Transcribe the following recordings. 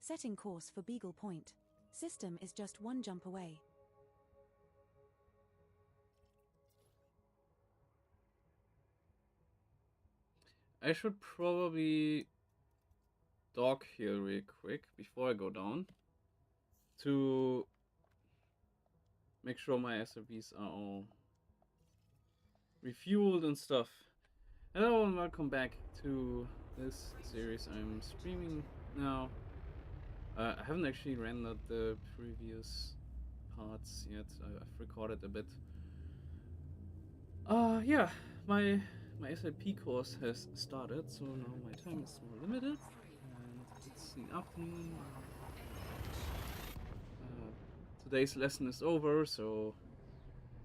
Setting course for Beagle Point. System is just 1 jump away. I should probably dock here real quick before I go down to make sure my SRVs are all refueled and stuff. Hello and welcome back to this series I'm streaming now. I haven't actually rendered the previous parts yet. I've recorded a bit. Yeah, my SLP course has started, so now my time is more limited, and it's the afternoon. Today's lesson is over, so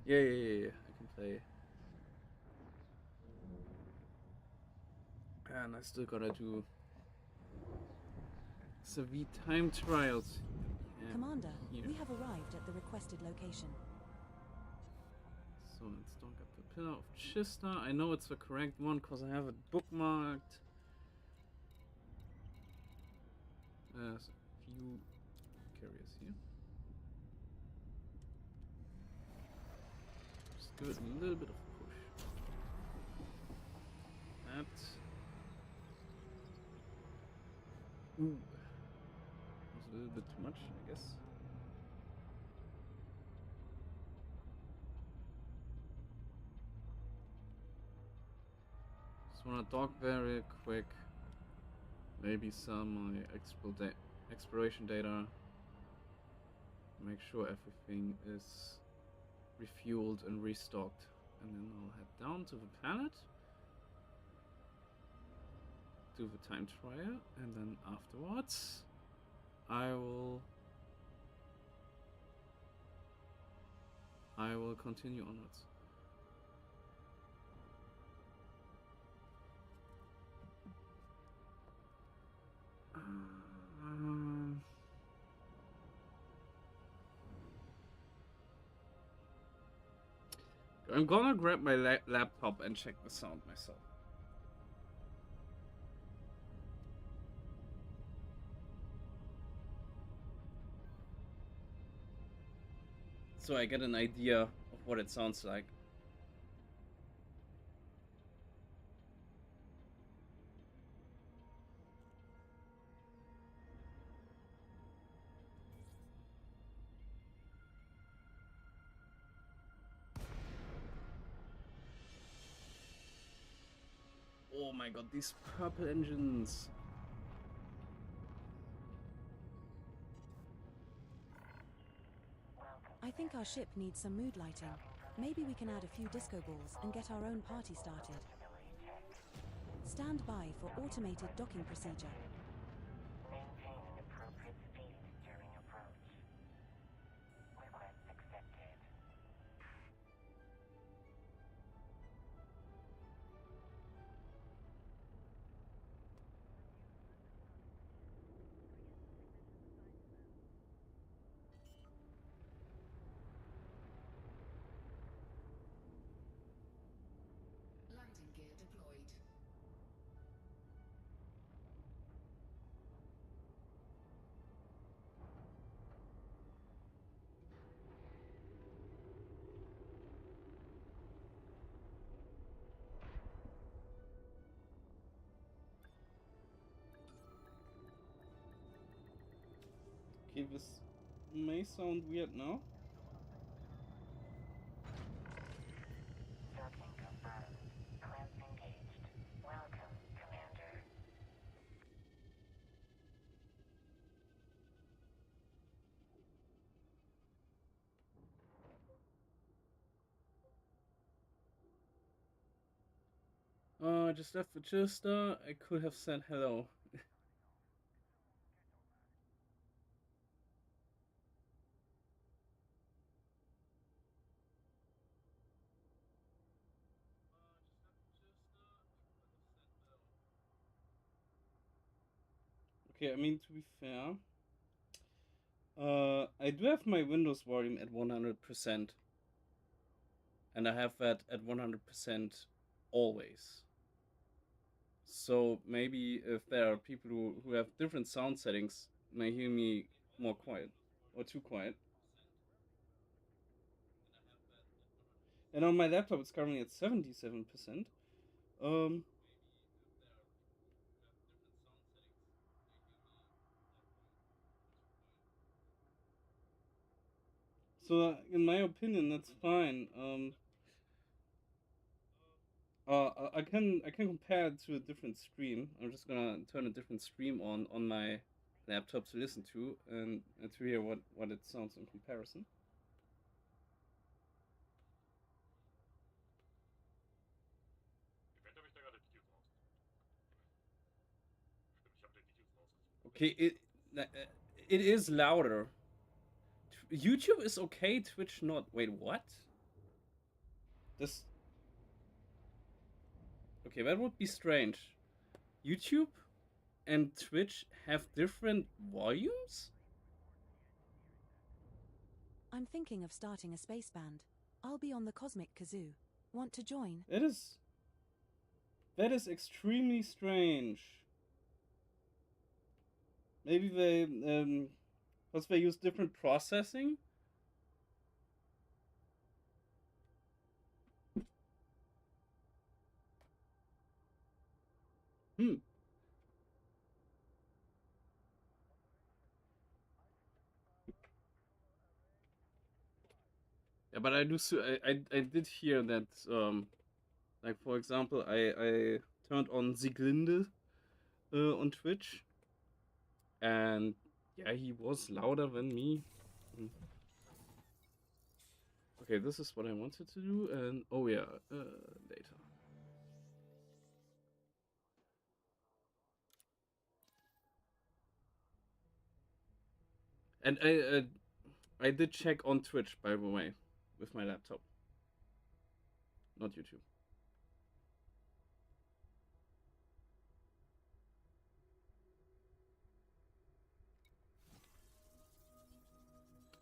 yeah, I can play. And I still gotta do SRV time trials. Commander, we have arrived at the requested location. So let's dock up the Pillar of Chista. I know it's the correct one because I have it bookmarked. There's a few carriers here. Just give it a little bit of a push. That. Ooh. Was a little bit too much, I guess. Just wanna dock very quick. Maybe some exploration data. Make sure everything is refueled and restocked. And then I'll head down to the planet. Do the time trial. And then afterwards, I will continue onwards. I'm gonna grab my laptop and check the sound myself. So I get an idea of what it sounds like. Oh my god, these purple engines. I think our ship needs some mood lighting. Maybe we can add a few disco balls and get our own party started. Stand by for automated docking procedure. Maintain an appropriate speed during approach. Request accepted. Landing gear deployed. Okay, this may sound weird now. Docking confirmed. Clamps engaged. Welcome, Commander. I just left the Chista. I could have said hello. Okay, I mean, to be fair, I do have my Windows volume at 100%. And I have that at 100% always. So maybe if there are people who have different sound settings, may hear me more quiet or too quiet. And on my laptop, it's currently at 77%. So in my opinion, that's fine. I can compare it to a different stream. I'm just gonna turn a different stream on my laptop to listen to and to hear what it sounds in comparison. Okay, it is louder. YouTube is okay, Twitch not. Wait, what? This. Okay, that would be strange. YouTube and Twitch have different volumes? I'm thinking of starting a space band. I'll be on the Cosmic Kazoo. Want to join? That is extremely strange. Maybe they because they use different processing. Yeah, but I do. I did hear that. Like for example, I turned on Sieglinde on Twitch, and yeah, he was louder than me. Okay, this is what I wanted to do, and oh yeah, later. And I did check on Twitch, by the way, with my laptop, not YouTube.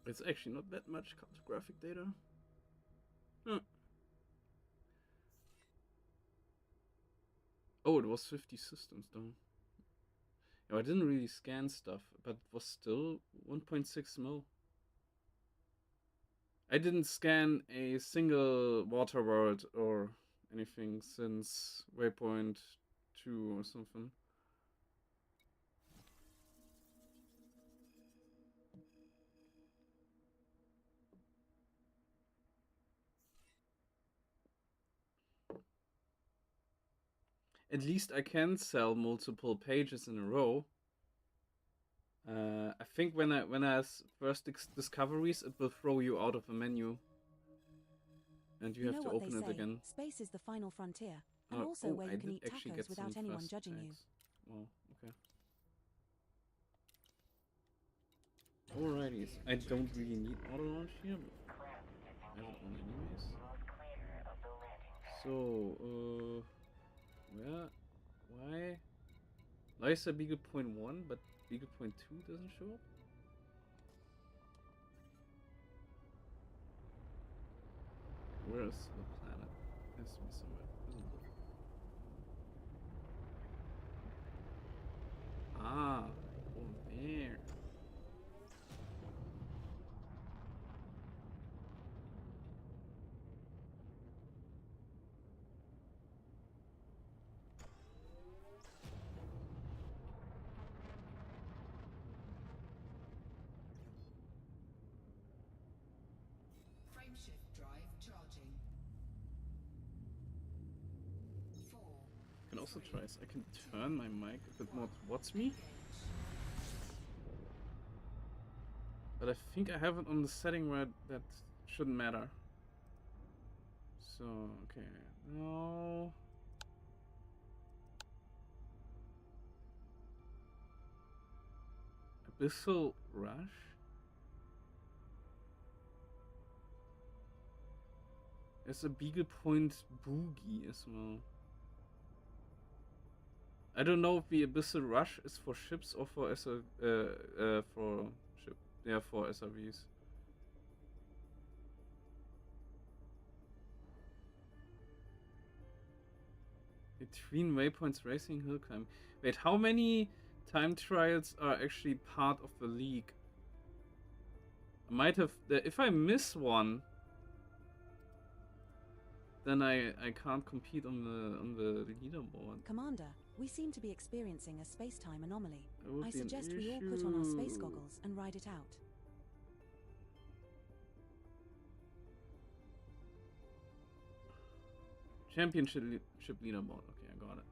It's actually not that much cartographic data. Huh. Oh, it was 50 systems though. Yeah, I didn't really scan stuff, but it was still 1.6 mil. I didn't scan a single water world or anything since Waypoint 2 or something. At least I can sell multiple pages in a row. I think when I have first discoveries, it will throw you out of a menu, and you have to open it again. Space is the final frontier, and also where you can eat tacos without anyone judging you. Oh, okay. Alrighty, I don't really need auto launch here, but I have it on anyways. So, where, why? Why is there Beagle point 1, but Beagle point 2 doesn't show up? Where is the planet? It has to be somewhere, isn't it? Ah, over there. Frameshift drive charging. 4. I can also try this. I can turn my mic a bit more towards me. But I think I have it on the setting where that shouldn't matter. So, okay. No. Abyssal Rush? There's a Beagle Point Boogie as well. I don't know if the Abyssal Rush is for ships or for for SRVs. Between waypoints, racing, hill climb. Wait, how many time trials are actually part of the league? I might have... If I miss one, then I can't compete on the leaderboard. Commander, we seem to be experiencing a space-time anomaly. That would I be an suggest we all put on our space issue. goggles and ride it out. Championship leaderboard. Okay, I got it.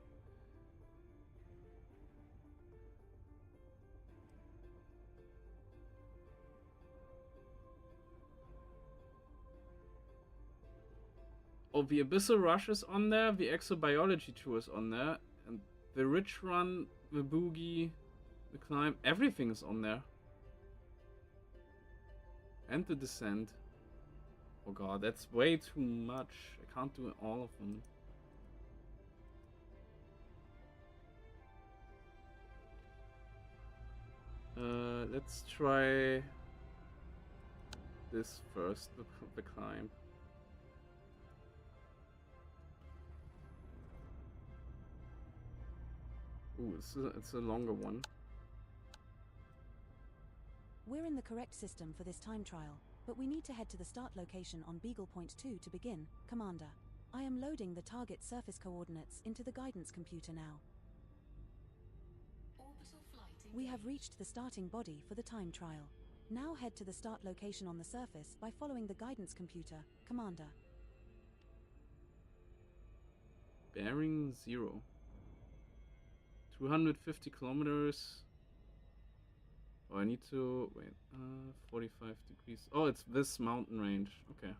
Oh, the Abyssal Rush is on there, the Exobiology Tour is on there, and the Ridge Run, the Boogie, the Climb, everything is on there. And the Descent. Oh god, that's way too much. I can't do all of them. Let's try this first, the Climb. Ooh, it's a longer one. We're in the correct system for this time trial, but we need to head to the start location on Beagle Point 2 to begin, Commander. I am loading the target surface coordinates into the guidance computer now. Orbital flight engaged. We have reached the starting body for the time trial. Now head to the start location on the surface by following the guidance computer, Commander. Bearing 0. 250 kilometers. Oh, I need to wait. 45 degrees. Oh, it's this mountain range. Okay.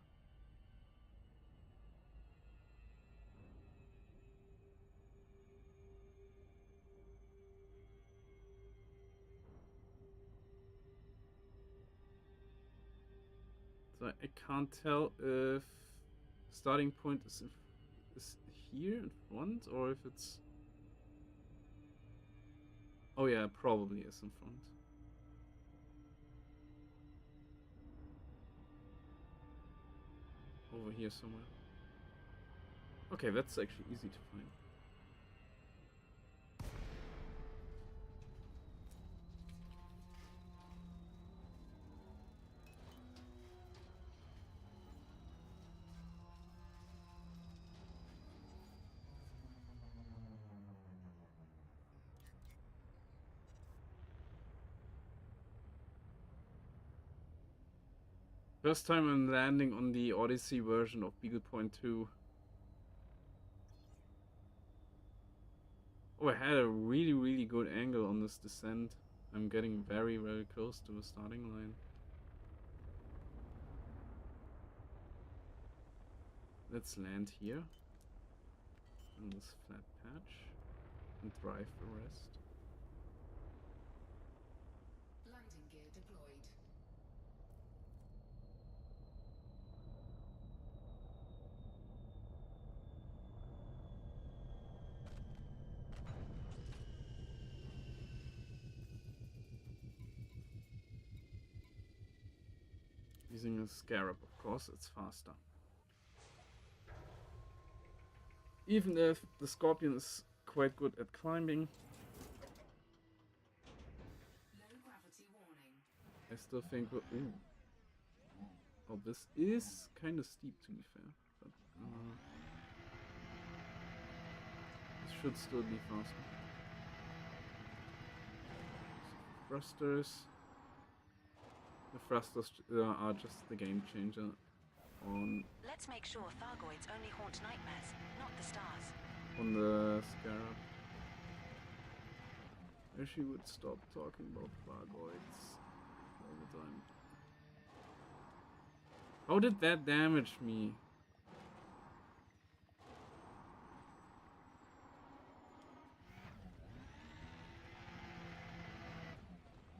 So I can't tell if starting point is here in front or if it's. Oh yeah, probably is in front. Over here somewhere. Okay, that's actually easy to find. First time I'm landing on the Odyssey version of Beagle Point 2. Oh, I had a really good angle on this descent. I'm getting very close to the starting line. Let's land here on this flat patch and drive the rest. Landing gear deployed. Using a Scarab, of course, it's faster. Even if the Scorpion is quite good at climbing, Low gravity warning. I still think we're... Ooh. Oh, this is kind of steep to be fair, but this should still be faster. Thrusters. The thrusters are just the game changer on Let's make sure Thargoids only haunt nightmares, not the stars. on the Scarab. I wish he would stop talking about Thargoids all the time. How did that damage me?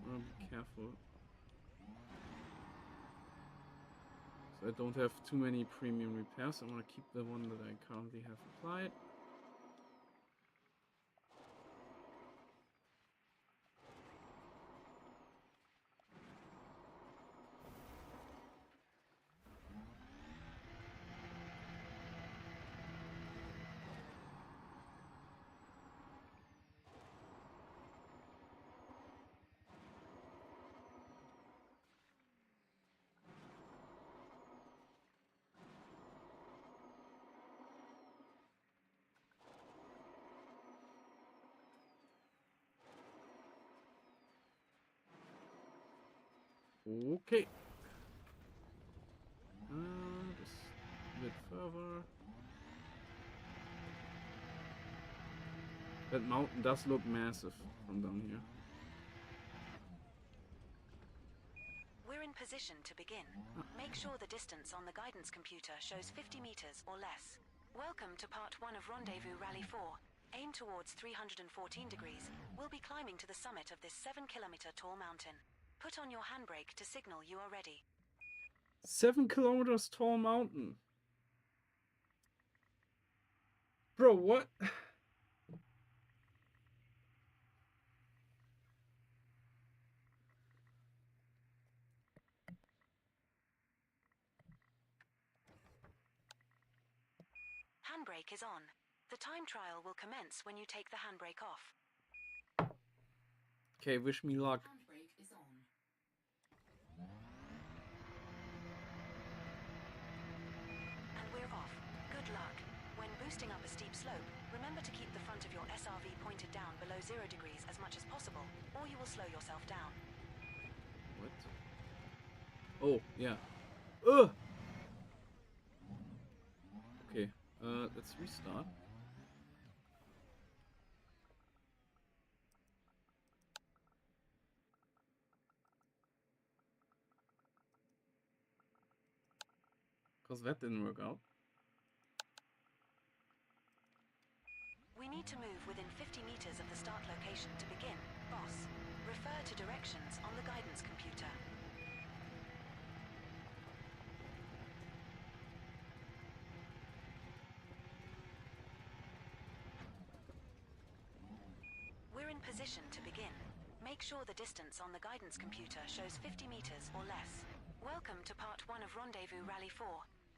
Oh, be careful. So I don't have too many premium repairs. I want to keep the one that I currently have applied. Okay. Just a bit further. That mountain does look massive from down here. We're in position to begin. Make sure the distance on the guidance computer shows 50 meters or less. Welcome to part 1 of Rendezvous Rally 4. Aim towards 314 degrees. We'll be climbing to the summit of this 7-kilometer tall mountain. Put on your handbrake to signal you are ready. 7 kilometers tall mountain. Bro, what? Handbrake is on. The time trial will commence when you take the handbrake off. Okay, wish me luck. Handbrake is on. And we're off. Good luck. When boosting up a steep slope, remember to keep the front of your SRV pointed down below 0 degrees as much as possible, or you will slow yourself down. What? Oh, yeah. Ugh! Okay, let's restart. Because that didn't work out. We need to move within 50 meters of the start location to begin, boss. Refer to directions on the guidance computer. We're in position to begin. Make sure the distance on the guidance computer shows 50 meters or less. Welcome to part 1 of Rendezvous Rally 4.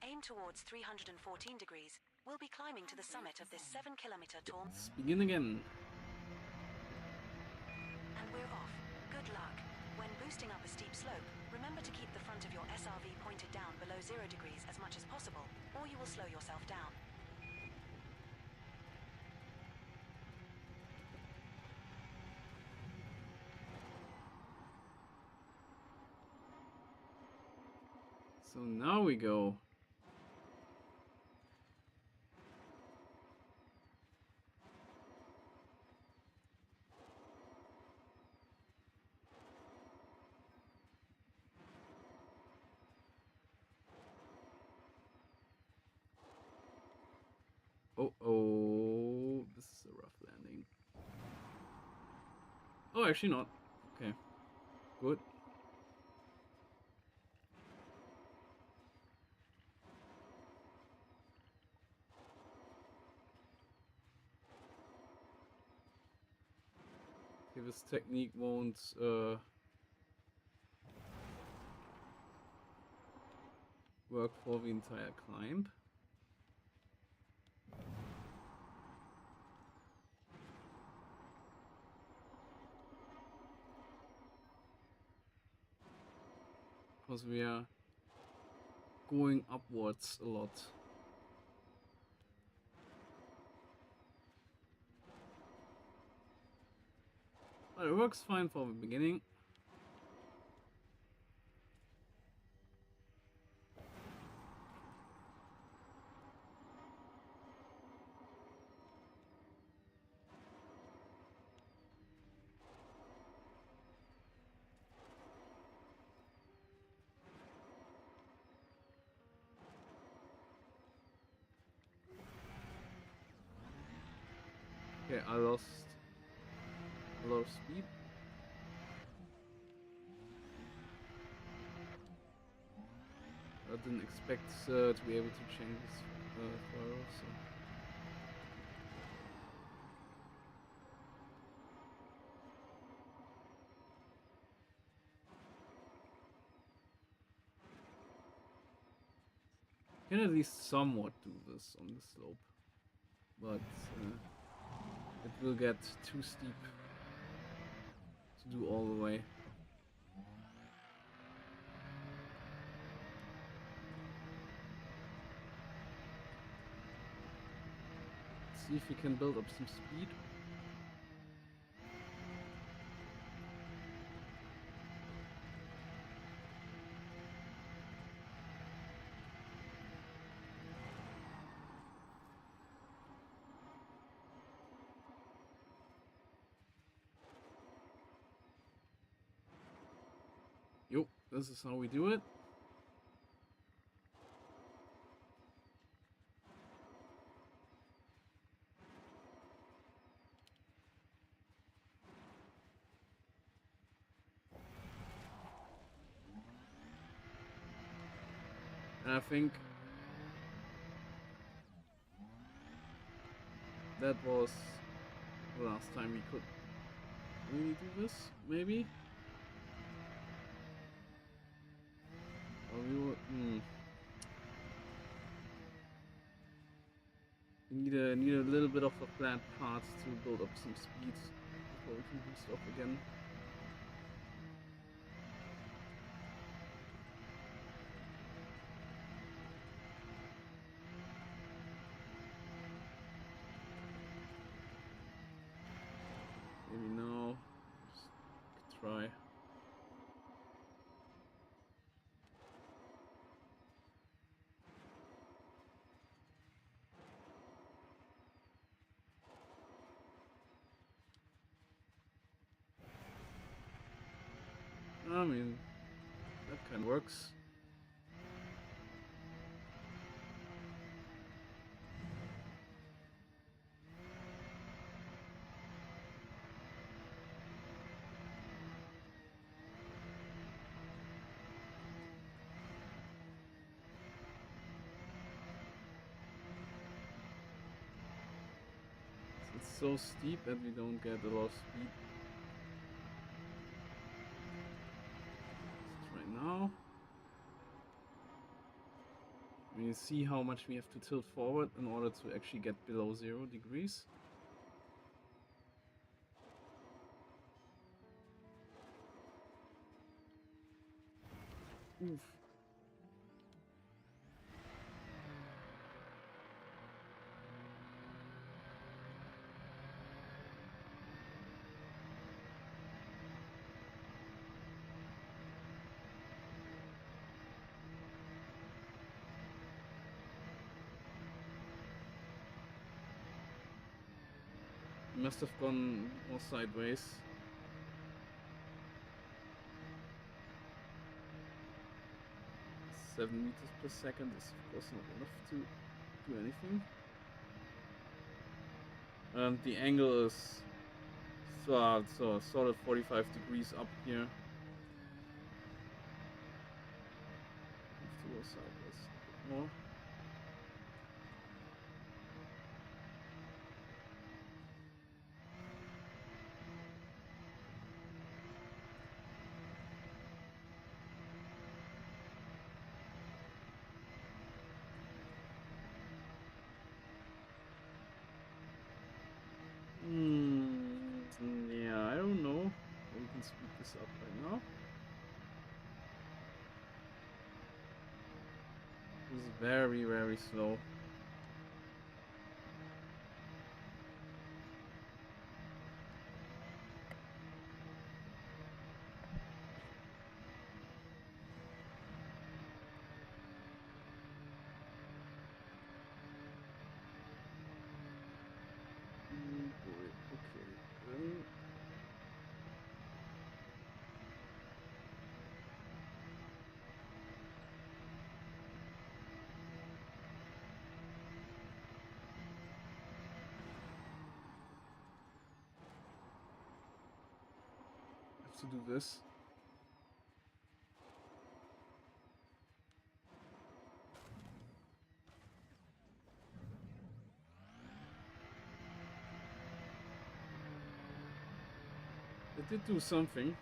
Aim towards 314 degrees. We'll be climbing to the summit of this 7-kilometer tall... Let's begin again. And we're off. Good luck. When boosting up a steep slope, remember to keep the front of your SRV pointed down below 0 degrees as much as possible, or you will slow yourself down. So now we go. Oh, this is a rough landing. Oh, actually not. Okay, good. Okay, this technique won't work for the entire climb. Because we are going upwards a lot. But it works fine for the beginning. Okay, I lost a lot of speed. I didn't expect to be able to change this fire, so. Can at least somewhat do this on the slope, but it will get too steep to do all the way. See if we can build up some speed. This is how we do it. And I think that was the last time we could really do this, maybe? Or we would, we need a little bit of a plant parts to build up some speed before we can boost off again. Maybe now, just try. I mean, that kind of works. It's so steep that we don't get a lot of speed. Right now. You see how much we have to tilt forward in order to actually get below 0 degrees. Oof. Must have gone more sideways. Seven meters per second is of course not enough to do anything. And the angle is so solid 45 degrees up here. Have to go sideways a bit more. Yeah, I don't know. We can speed this up right now. This is very, very slow. Okay. Have to do this. It did do something.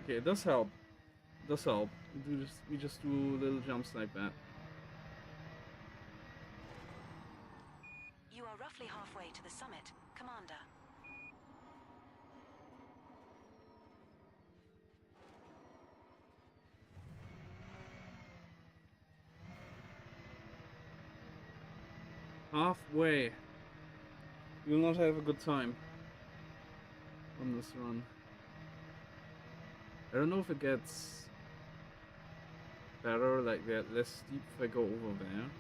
Okay, it does help. It does help. We just do little jumps like that. You are roughly halfway to the summit, Commander. Halfway. You'll not have a good time. on this run. I don't know if it gets better, like less steep if I go over there.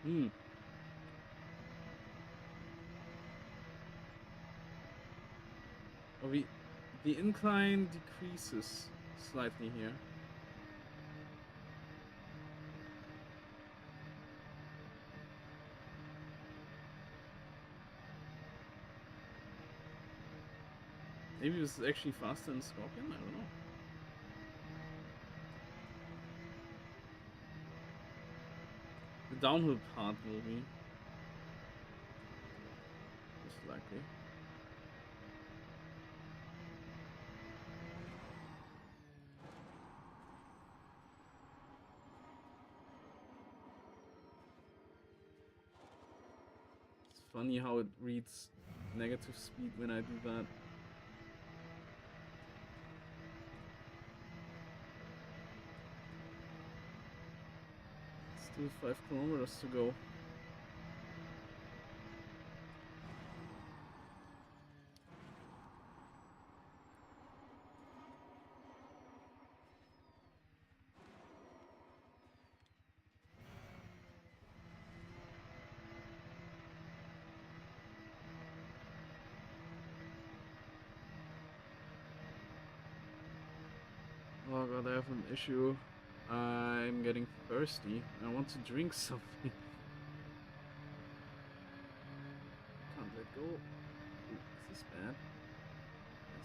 Hmm. Oh, the incline decreases slightly here. Maybe this is actually faster than Scorpion, I don't know. The downhill part will be most likely. It's funny how it reads negative speed when I do that. Still 5 kilometers to go. Oh god, I have an issue. I'm getting thirsty. I want to drink something. Can't let go. Ooh, this is bad.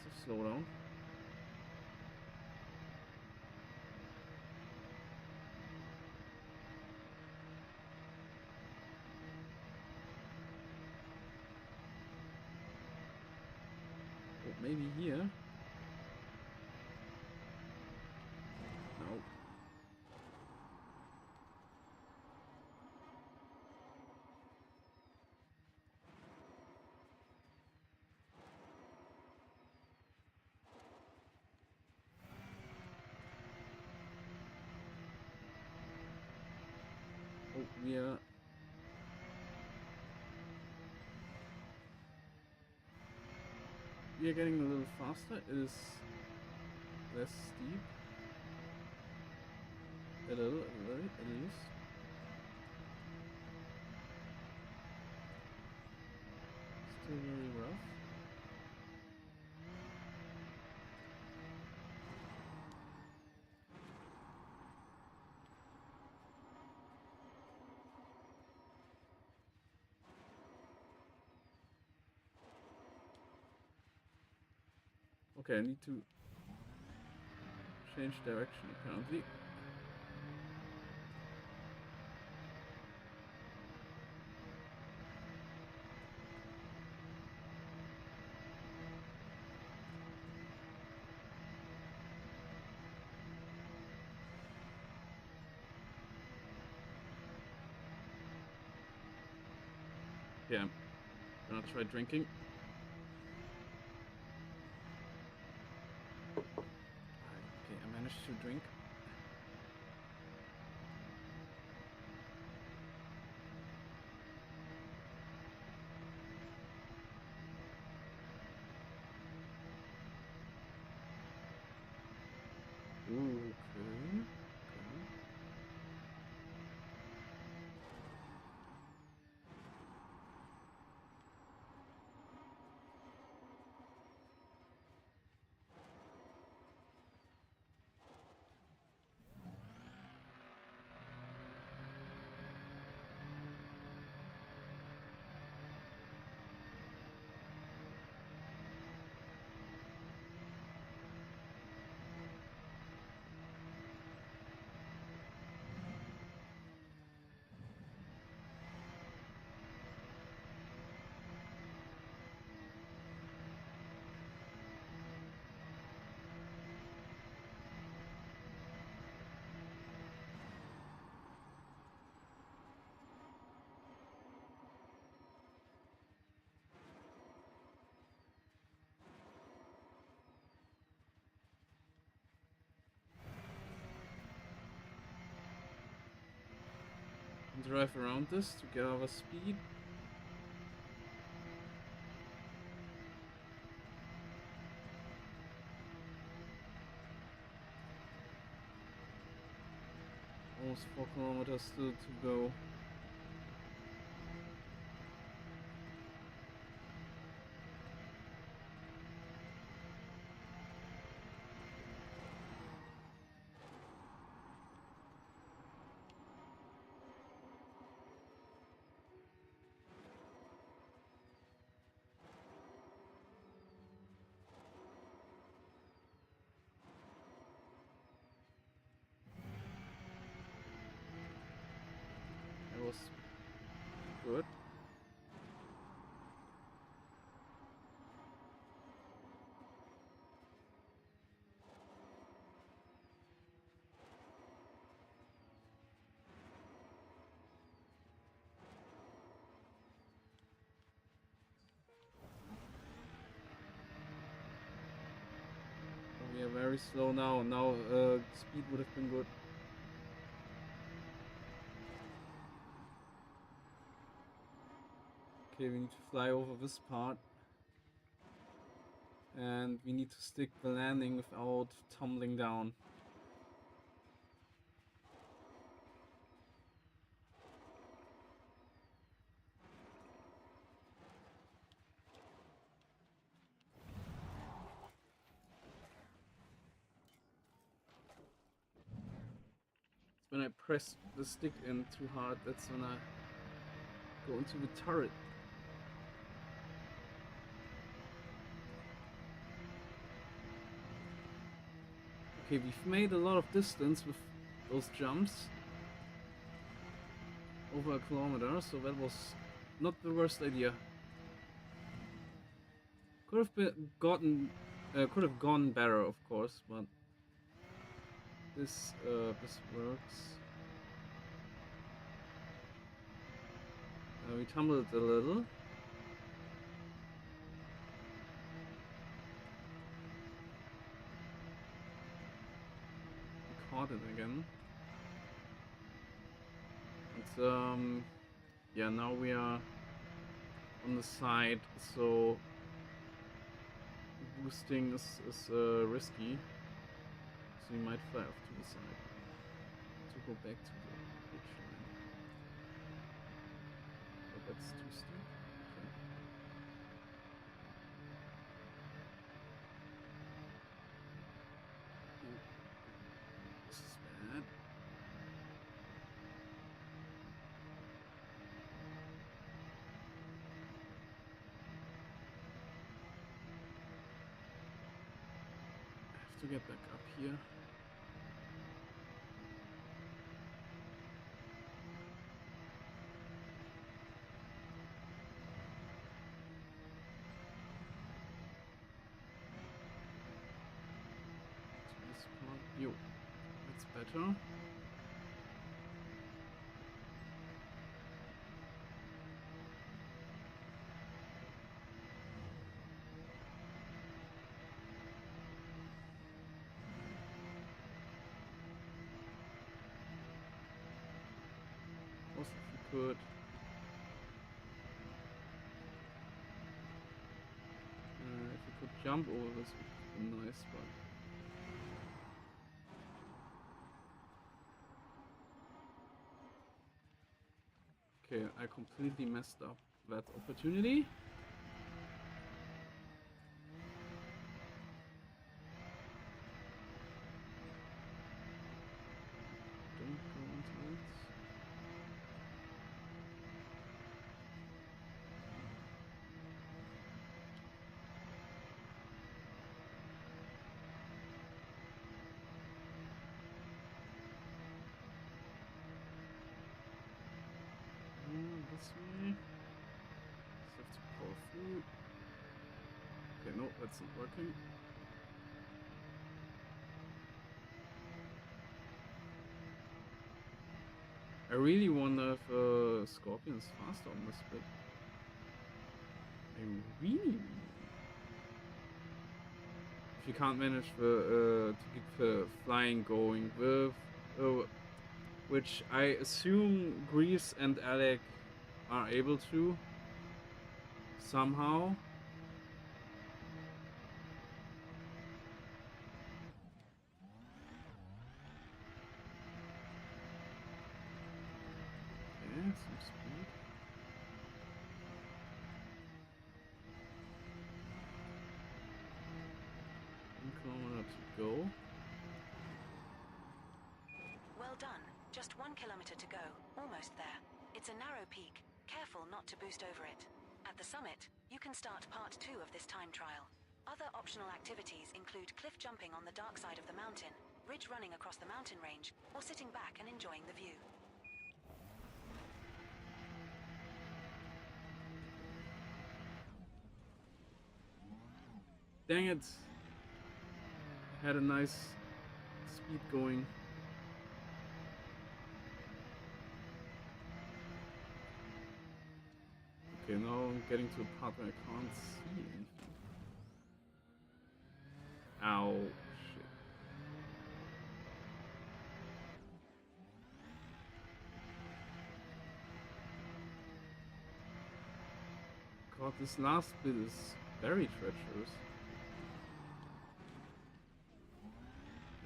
Let's slow down. Oh, maybe here. No. Oh, we are getting a little faster. It is less steep. A little, at least. Still very rough. Okay, I need to change direction apparently. Yeah, I'm gonna try drinking. Okay, I managed to drink. Ooh, okay. drive around this to get our speed. Almost 4 kilometers still to go. That was good. We are very slow now. Now speed would have been good. Okay, we need to fly over this part. And we need to stick the landing without tumbling down. When I press the stick in too hard, that's when I go into the turret. Okay, we've made a lot of distance with those jumps. Over a kilometer, so that was not the worst idea. Could have gone better, of course, but this works. We tumbled a little. We caught it again. And yeah, now we are on the side, so boosting is risky. So we might fly off to the side to go back to the ridge line. But that's too steep. Okay. Ooh. This is bad. I have to get back up here. Yo, that's better. Also, if we could jump over this would be nice, but okay, I completely messed up that opportunity. Don't go into it. This way. Just have to pull through. Okay, no, that's not working. I really wonder if Scorpion's faster on this bit. I really. If you can't manage to keep the flying going with which I assume Grease and Alec are able to somehow. Okay, some speed. 1 kilometer to go. Well done. Just 1 kilometer to go. Almost there. It's a narrow peak. Careful not to boost over it. At the summit, you can start part 2 of this time trial. Other optional activities include cliff jumping on the dark side of the mountain, ridge running across the mountain range, or sitting back and enjoying the view. Dang it! Had a nice speed going. Okay, now I'm getting to a part where I can't see anything. Ow, shit. God, this last bit is very treacherous.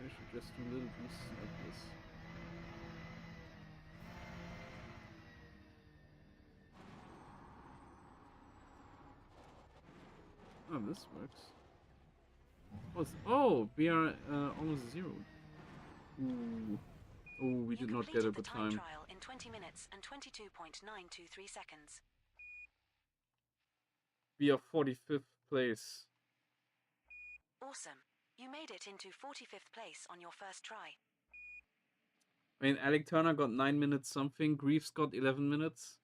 I should just do little boosts like this. Oh, this works. Oh, we are almost zero. Ooh. Oh, we did not get a good time. Trial in 20 minutes and 22.923 seconds. We are 45th place. Awesome. You made it into 45th place on your first try. I mean, Alec Turner got 9 minutes something. Greaves got 11 minutes.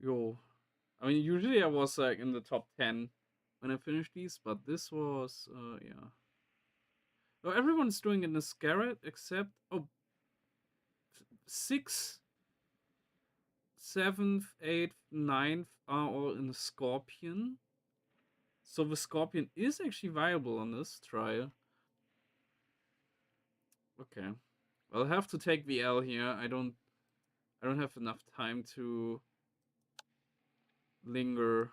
Yo. I mean, usually I was like in the top 10 when I finished these, but this was, yeah. Oh, everyone's doing it in the Scarlet except, 6th, 7th, 8th, 9th are all in the Scorpion. So the Scorpion is actually viable on this trial. Okay. I'll have to take the L here. I don't have enough time to linger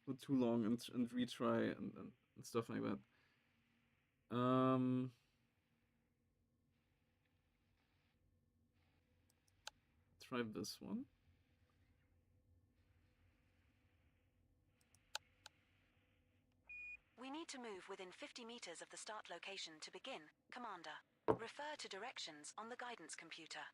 for too long and retry and stuff like that. Try this one. We need to move within 50 meters of the start location to begin, Commander. Refer to directions on the guidance computer.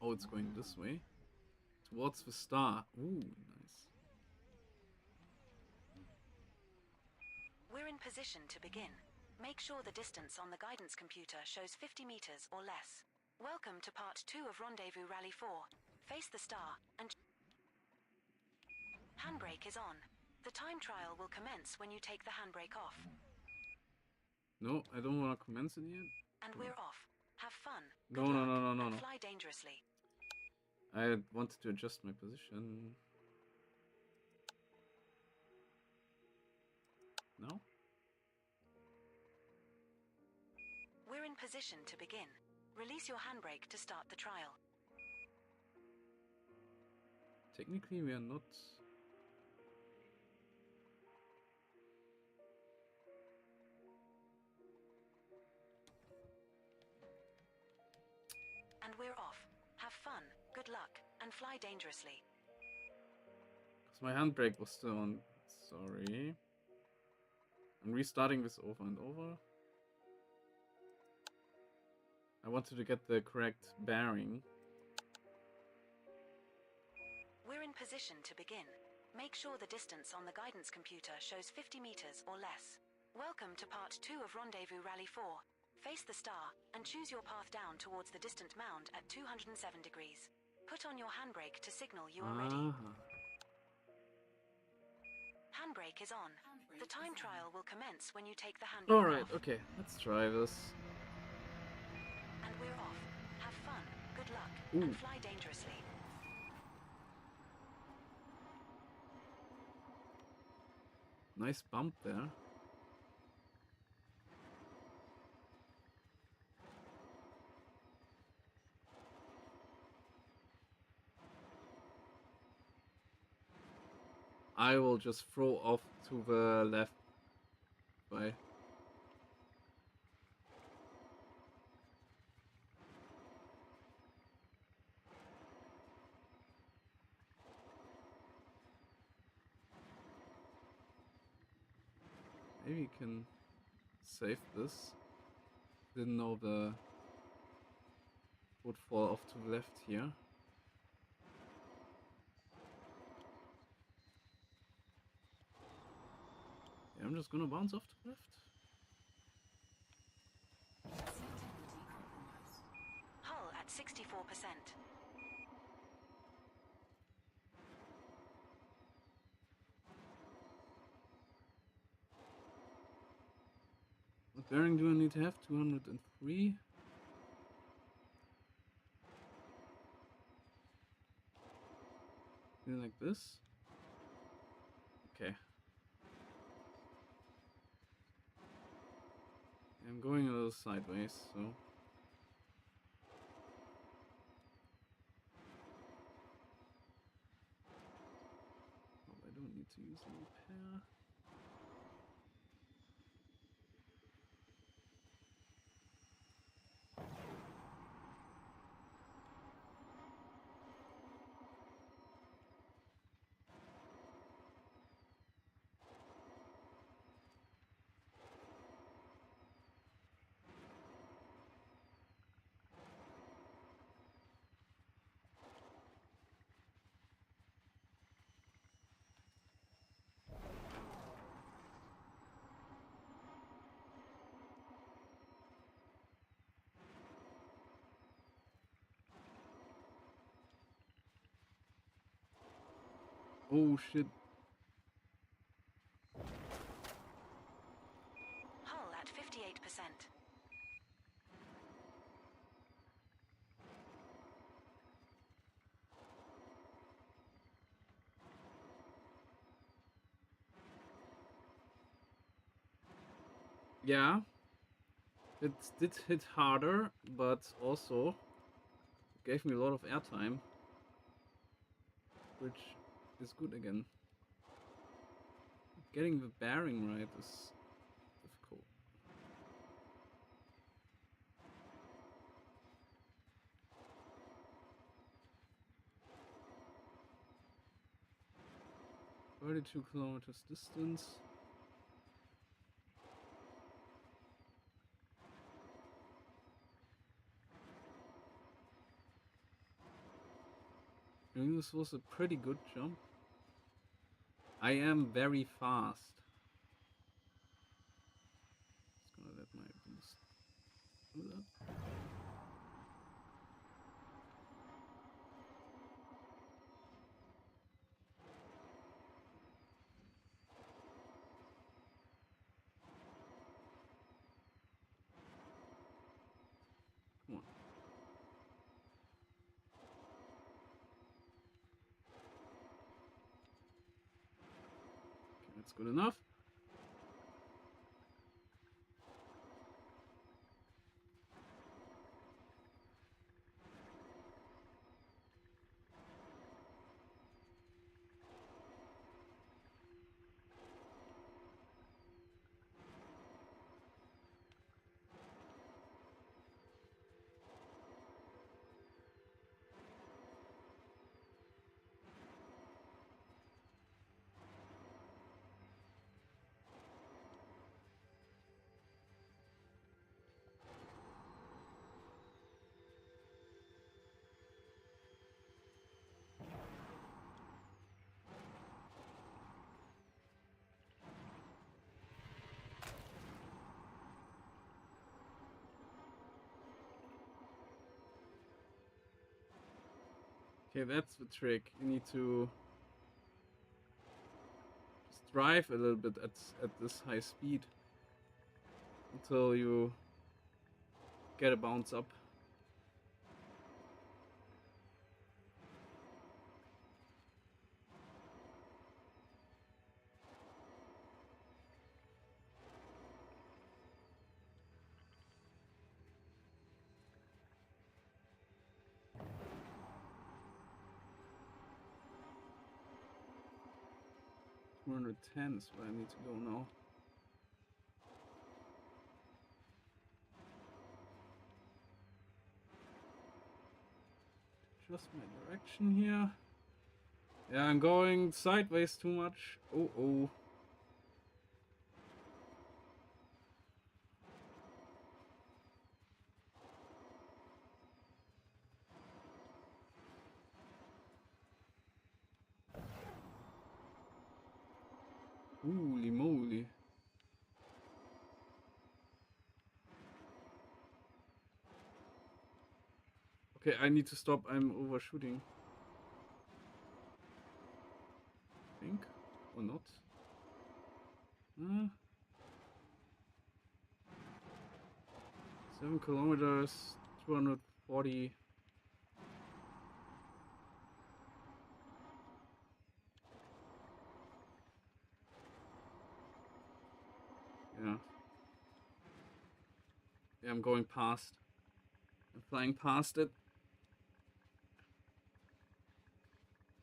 Oh, it's going this way. Towards the star. Ooh, nice. We're in position to begin. Make sure the distance on the guidance computer shows 50 meters or less. Welcome to part 2 of Rendezvous Rally 4. Face the star and... Handbrake is on. The time trial will commence when you take the handbrake off. No, I don't want to commence it yet. And we're off. Have fun. No. Fly dangerously. I wanted to adjust my position. No? We're in position to begin. Release your handbrake to start the trial. Technically, we are not. And we're off. Have fun, good luck, and fly dangerously. Because my handbrake was still on. Sorry. I'm restarting this over and over. I wanted to get the correct bearing. We're in position to begin. Make sure the distance on the guidance computer shows 50 meters or less. Welcome to part 2 of Rendezvous Rally 4. Face the star and choose your path down towards the distant mound at 207 degrees. Put on your handbrake to signal you are ready. Handbrake is on. The time trial will commence when you take the handbrake Alright, off. okay, let's try this. And we're off. Have fun. Good luck. Ooh. and fly dangerously. Nice bump there. I will just throw off to the left. Bye. Maybe you can save this. Didn't know the would fall off to the left here. Yeah, I'm just gonna bounce off to the left. Integrity compromised. Hull at 64%. What bearing do I need to have? 203. Something like this. Okay. I'm going a little sideways, so. Oh, I don't need to use a repair. Oh shit. Hull at 58%. Yeah. It did hit harder, but also gave me a lot of airtime, which is good again. Getting the bearing right is difficult. "32 kilometers distance." I think this was a pretty good jump. I am very fast. Just gonna let my boost do that. Come on. Okay, that's good enough. Okay, that's the trick. You need to just drive a little bit at this high speed until you get a bounce up. 210 is where I need to go now. Just my direction here. Yeah, I'm going sideways too much. Oh, oh. Holy moly. Okay, I need to stop. I'm overshooting. I think. Or not. 7 kilometers, 240. Yeah. Yeah, I'm going past. I'm flying past it.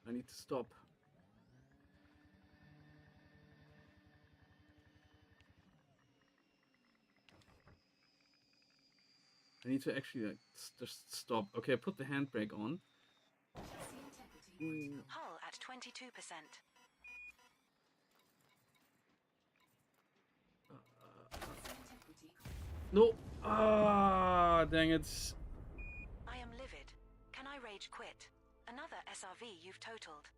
I need to stop. I need to actually like just stop. Okay, I put the handbrake on. Hull at 22%. No! Ah, dang it. I am livid. Can I rage quit? Another SRV you've totaled.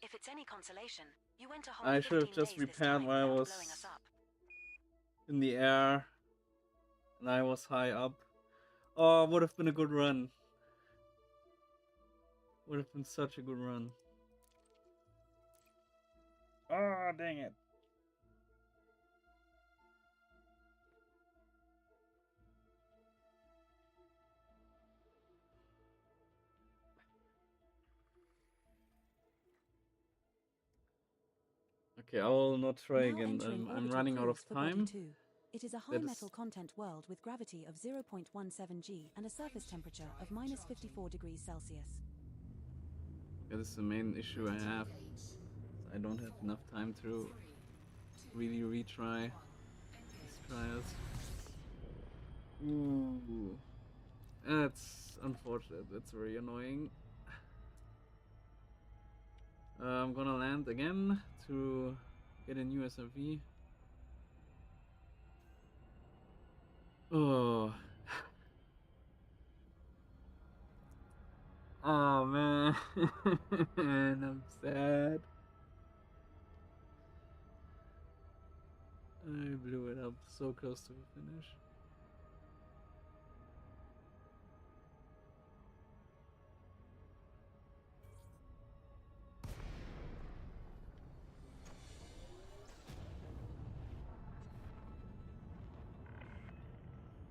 If it's any consolation, you went a whole I should have 15 just days this repaired time when I without was blowing us up. in the air and I was high up. Oh, would have been a good run. Would have been such a good run. Ah, dang it. Okay, I will not try Now again. entering I'm orbital running out of cruise for Body time. 2. It is a high That is- metal content world with gravity of 0.17 g and a surface temperature of minus 54 degrees Celsius. Yeah, this is the main issue I have. I don't have enough time to really retry these trials. Ooh. That's unfortunate. That's very annoying. I'm gonna land again to get a new SRV. Oh. Oh man. I'm sad. I blew it up so close to the finish.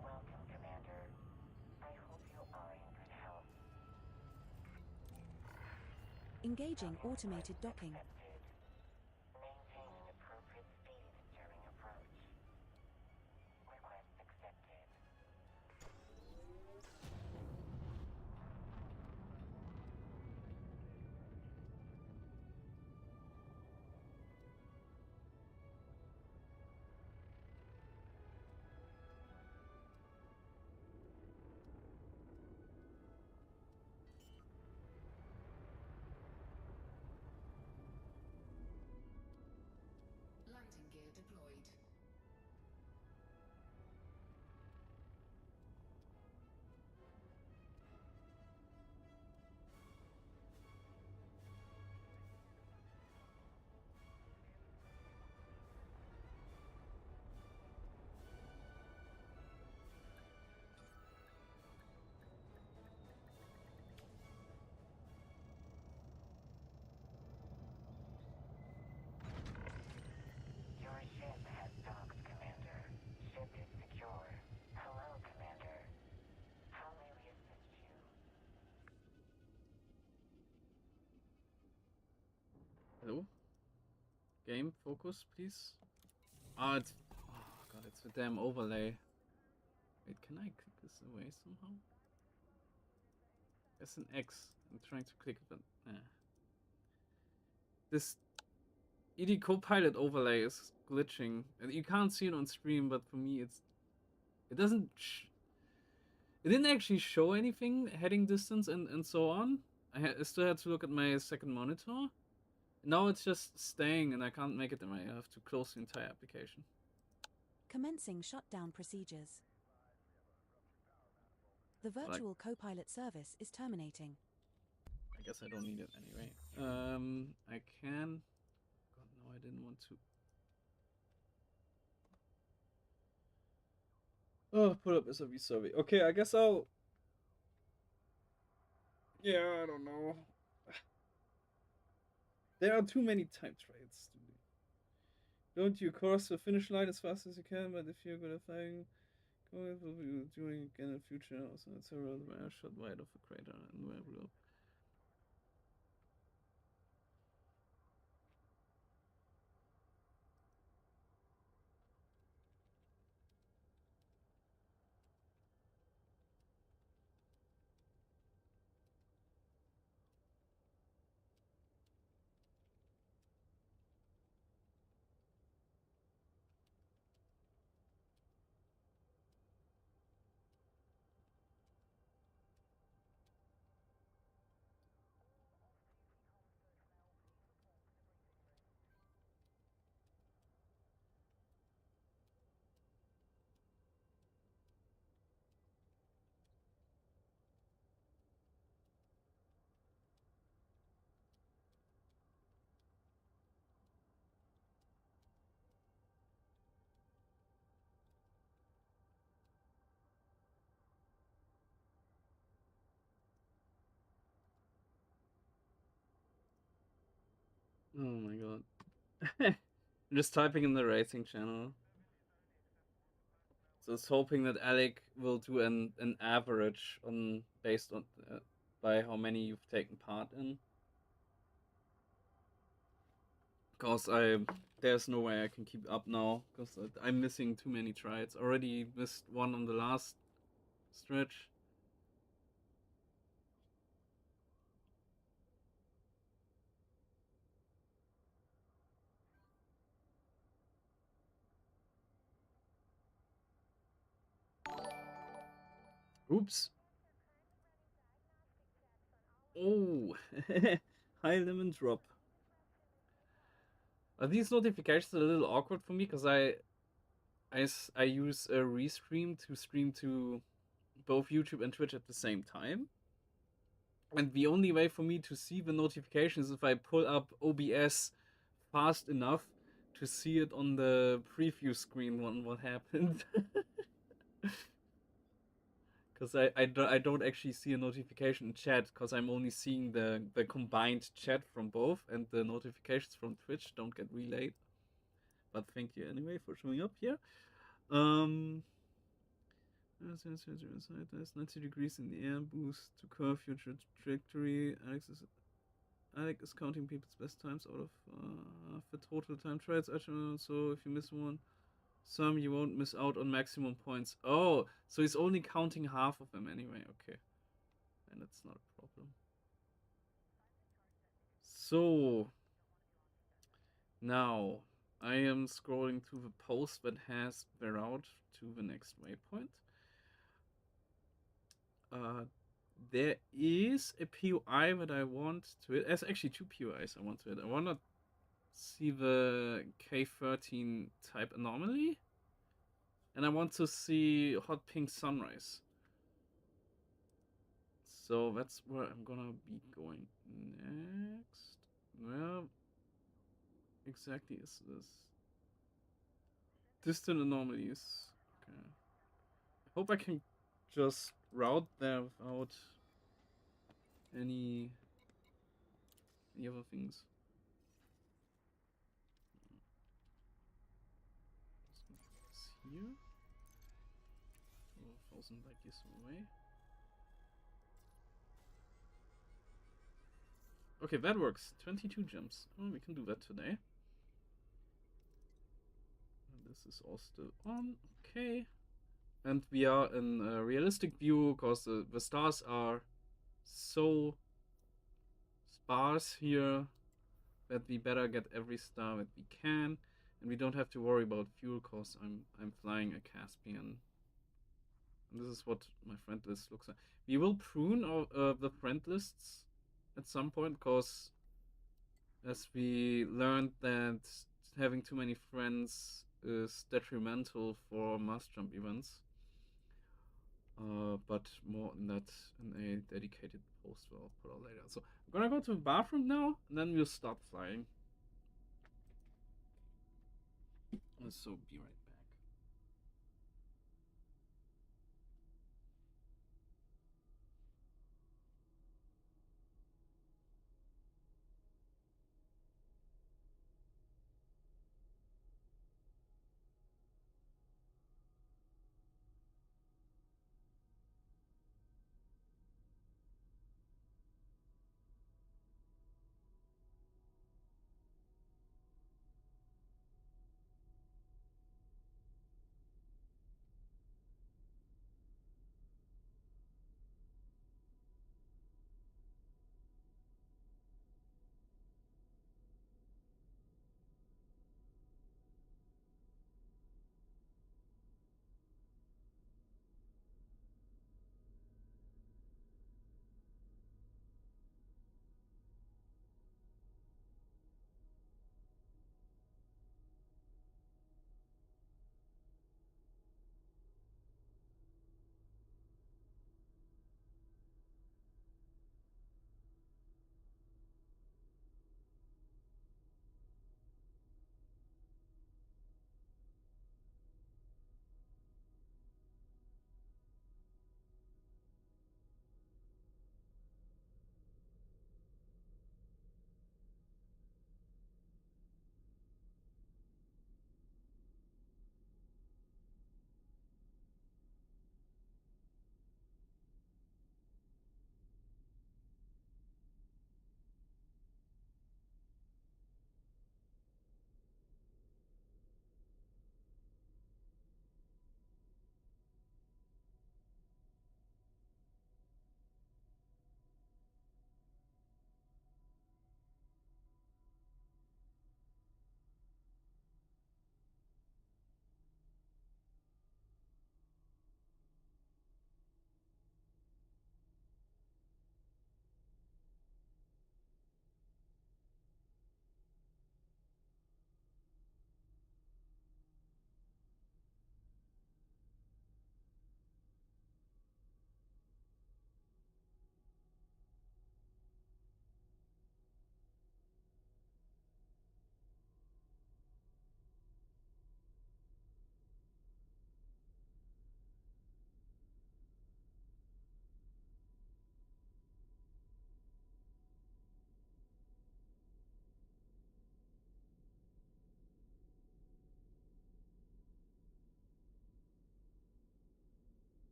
Welcome, Commander. I hope you are in good health. Engaging automated docking. Accepted. Maintaining appropriate speed during approach. Request accepted. Landing gear deployed. Your ship has docked, Commander. Ship is secure. Hello, Commander. How may we assist you? Hello? Game, focus, please. Ah, it's... Oh god, it's a damn overlay. Wait, can I click this away somehow? It's an X. I'm trying to click it, but... this ED Copilot overlay is glitching, and you can't see it on stream, but for me it doesn't it didn't actually show anything, heading distance and so on. I still had to look at my second monitor. Now it's just staying and I can't make it anyway. I have to close the entire application. Commencing shutdown procedures. The virtual Copilot service is terminating. I guess I don't need it anyway. I can... God, no, I didn't want to... Oh, put up SRV survey. Okay, I guess I'll... Yeah, I don't know. There are too many time trials to do. Don't you cross the finish line as fast as you can, but if you're good at flying, go with what we will doing again in the future. Also, it's a road where I shot wide of the crater and where I blew up. Oh my god. I'm just typing in the racing channel. So it's hoping that Alec will do an average on based on by how many you've taken part in. Cause there's no way I can keep up now. Cause I'm missing too many tries. Already missed one on the last stretch. Oops. Oh, high lemon drop. Are these notifications a little awkward for me? Because I use a restream to stream to both YouTube and Twitch at the same time. And the only way for me to see the notifications is if I pull up OBS fast enough to see it on the preview screen what happened. Because I don't actually see a notification in chat, because I'm only seeing the combined chat from both, and the notifications from Twitch don't get relayed. But thank you anyway for showing up here. 90 degrees in the air, boost to curve your trajectory. Alex is counting people's best times out of the total time trials. So if you miss one, you won't miss out on maximum points. Oh, so he's only counting half of them anyway. Okay, and it's not a problem. So now I am scrolling through the post that has the route to the next waypoint. There is a POI that I want to hit. There's actually two POIs I want to hit. I want to see the K13 type anomaly, and I want to see hot pink sunrise. So that's where I'm gonna be going next. Where exactly is this? Distant anomalies. Okay. I hope I can just route there without any other things. Here. 1,000 light years away. Okay, that works. 22 gems. Oh, we can do that today. And this is all still on. Okay. And we are in a realistic view, because the stars are so sparse here that we better get every star that we can, and we don't have to worry about fuel costs. I'm flying a Caspian. And this is what my friend list looks like. We will prune the friend lists at some point, because as we learned that having too many friends is detrimental for mass jump events. But more on that in a dedicated post we'll put out later. So I'm gonna go to the bathroom now, and then we'll start flying. So be right back.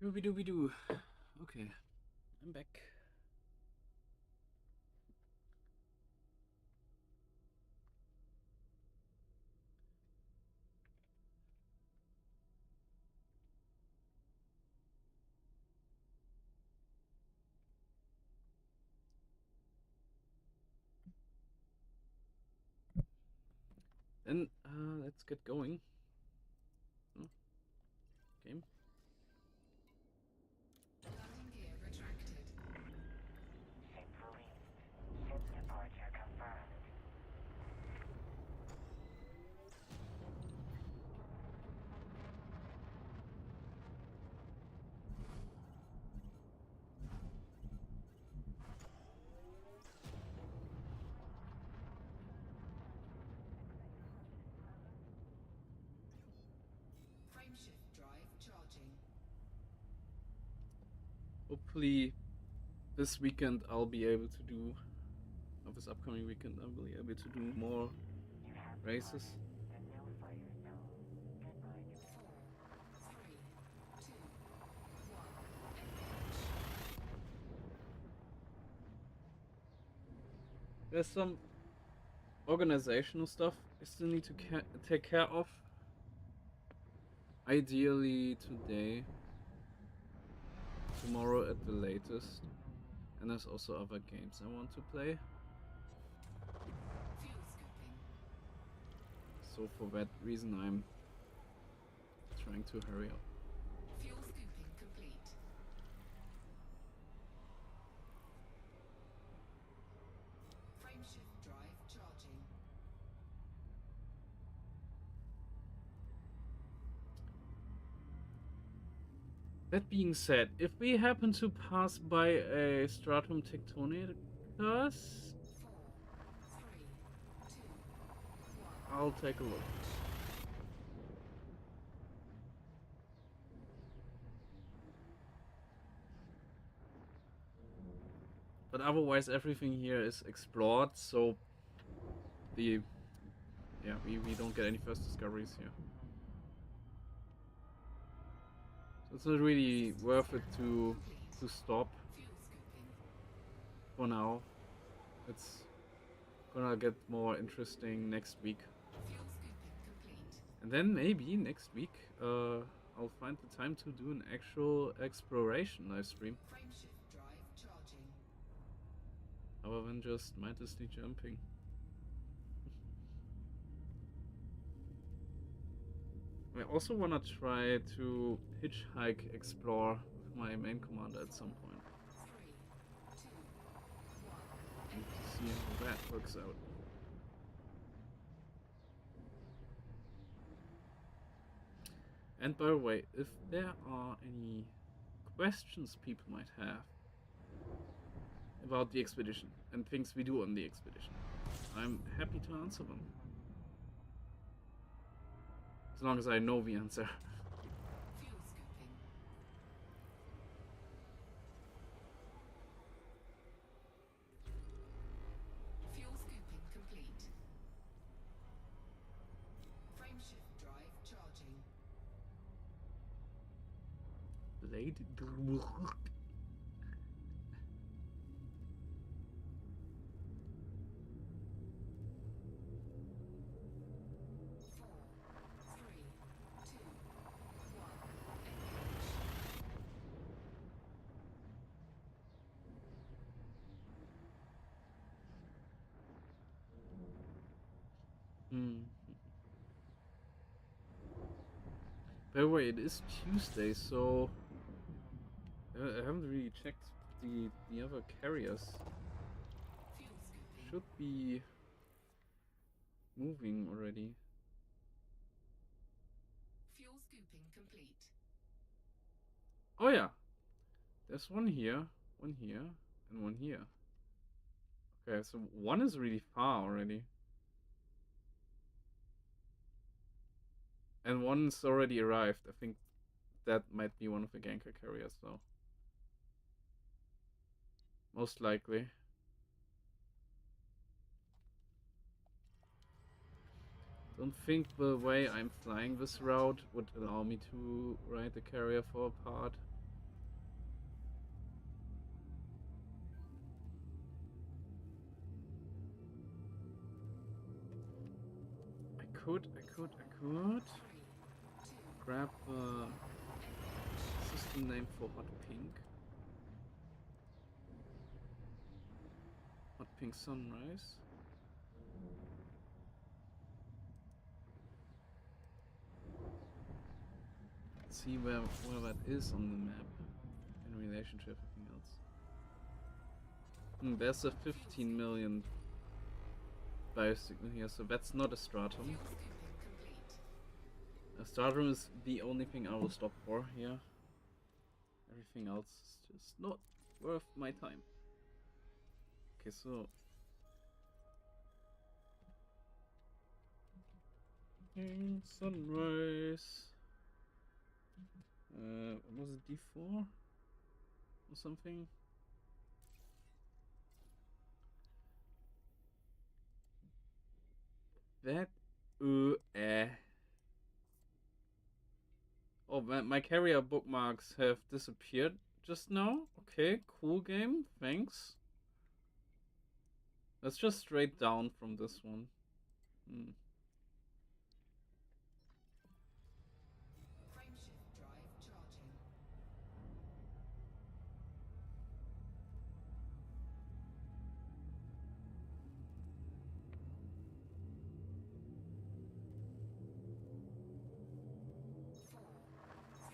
Dooby-dooby-doo. Okay, I'm back. Then let's get going. Oh, game. Landing gear retracted. Ship released. Ship departure confirmed. Frameshift drive charging. Hopefully, this weekend I'll be able to do. Of this upcoming weekend, I'll be able to do more You have races. crossed the no fire zone. Goodbye, There's some organizational stuff I still need to take care of. Ideally today, tomorrow at the latest. And there's also other games I want to play. Fuel scooping. So for that reason I'm trying to hurry up. Fuel scooping complete. Frameshift drive charging. That being said, if we happen to pass by a stratum tectonicus, 4, 3, 2, 1. I'll take a look. But otherwise everything here is explored, so we don't get any first discoveries here. So it's not really worth it to stop Fuel scooping. for now. It's gonna get more interesting next week. Fuel scooping complete. And then maybe next week I'll find the time to do an actual exploration live stream. Frameshift drive charging. Other than just mindlessly jumping. I also wanna try to hitchhike explore with my main commander at some point. 3, 2, 1. And to see how that works out. And by the way, if there are any questions people might have about the expedition and things we do on the expedition, I'm happy to answer them. As long as I know the answer. Fuel scooping. Fuel scooping complete. Frameshift drive charging. Blade. 4, 3, 2, 1. Hmm. By the way, it is Tuesday, so I haven't really checked the other carriers. Fuel scooping. Should be moving already. Fuel scooping complete. Oh yeah, there's one here, and one here. Okay, so one is really far already. And one's already arrived. I think that might be one of the Ganker carriers though. Most likely. Don't think the way I'm flying this route would allow me to ride the carrier for a part. I could 3, 2, grab the system name for Hot Pink. Hot Pink Sunrise. Let's see where that is on the map in relation to everything else. There's a 15 million biosignal here, so that's not a stratum. fuel scooping complete. A stratum is the only thing I will stop for here. Everything else is just not worth my time. Okay, so sunrise. Was it D4 or something? That Oh, my carrier bookmarks have disappeared just now. Okay, cool game, thanks. Let's just straight down from this one. Hmm. Frameshift drive charging. Four,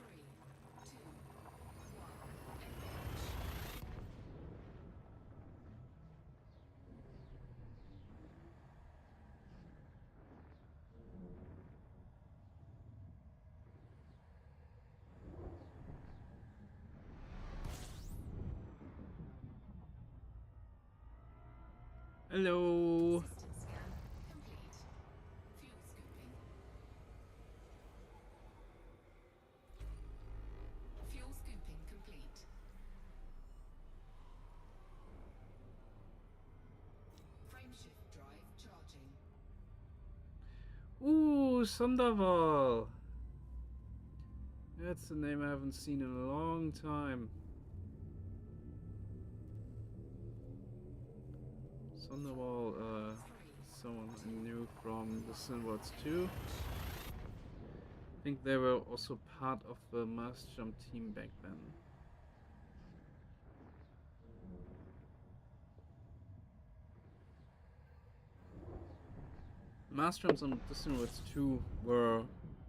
three, two, one. Engage. Hello. System scan complete. Fuel scooping. Fuel scooping complete. Frameshift drive charging. Ooh, Sandoval. That's a name I haven't seen in a long time. Sandoval, someone I knew from the Sinwards 2. I think they were also part of the Mass Jump team back then. Mass jumps on the Sinwards 2 were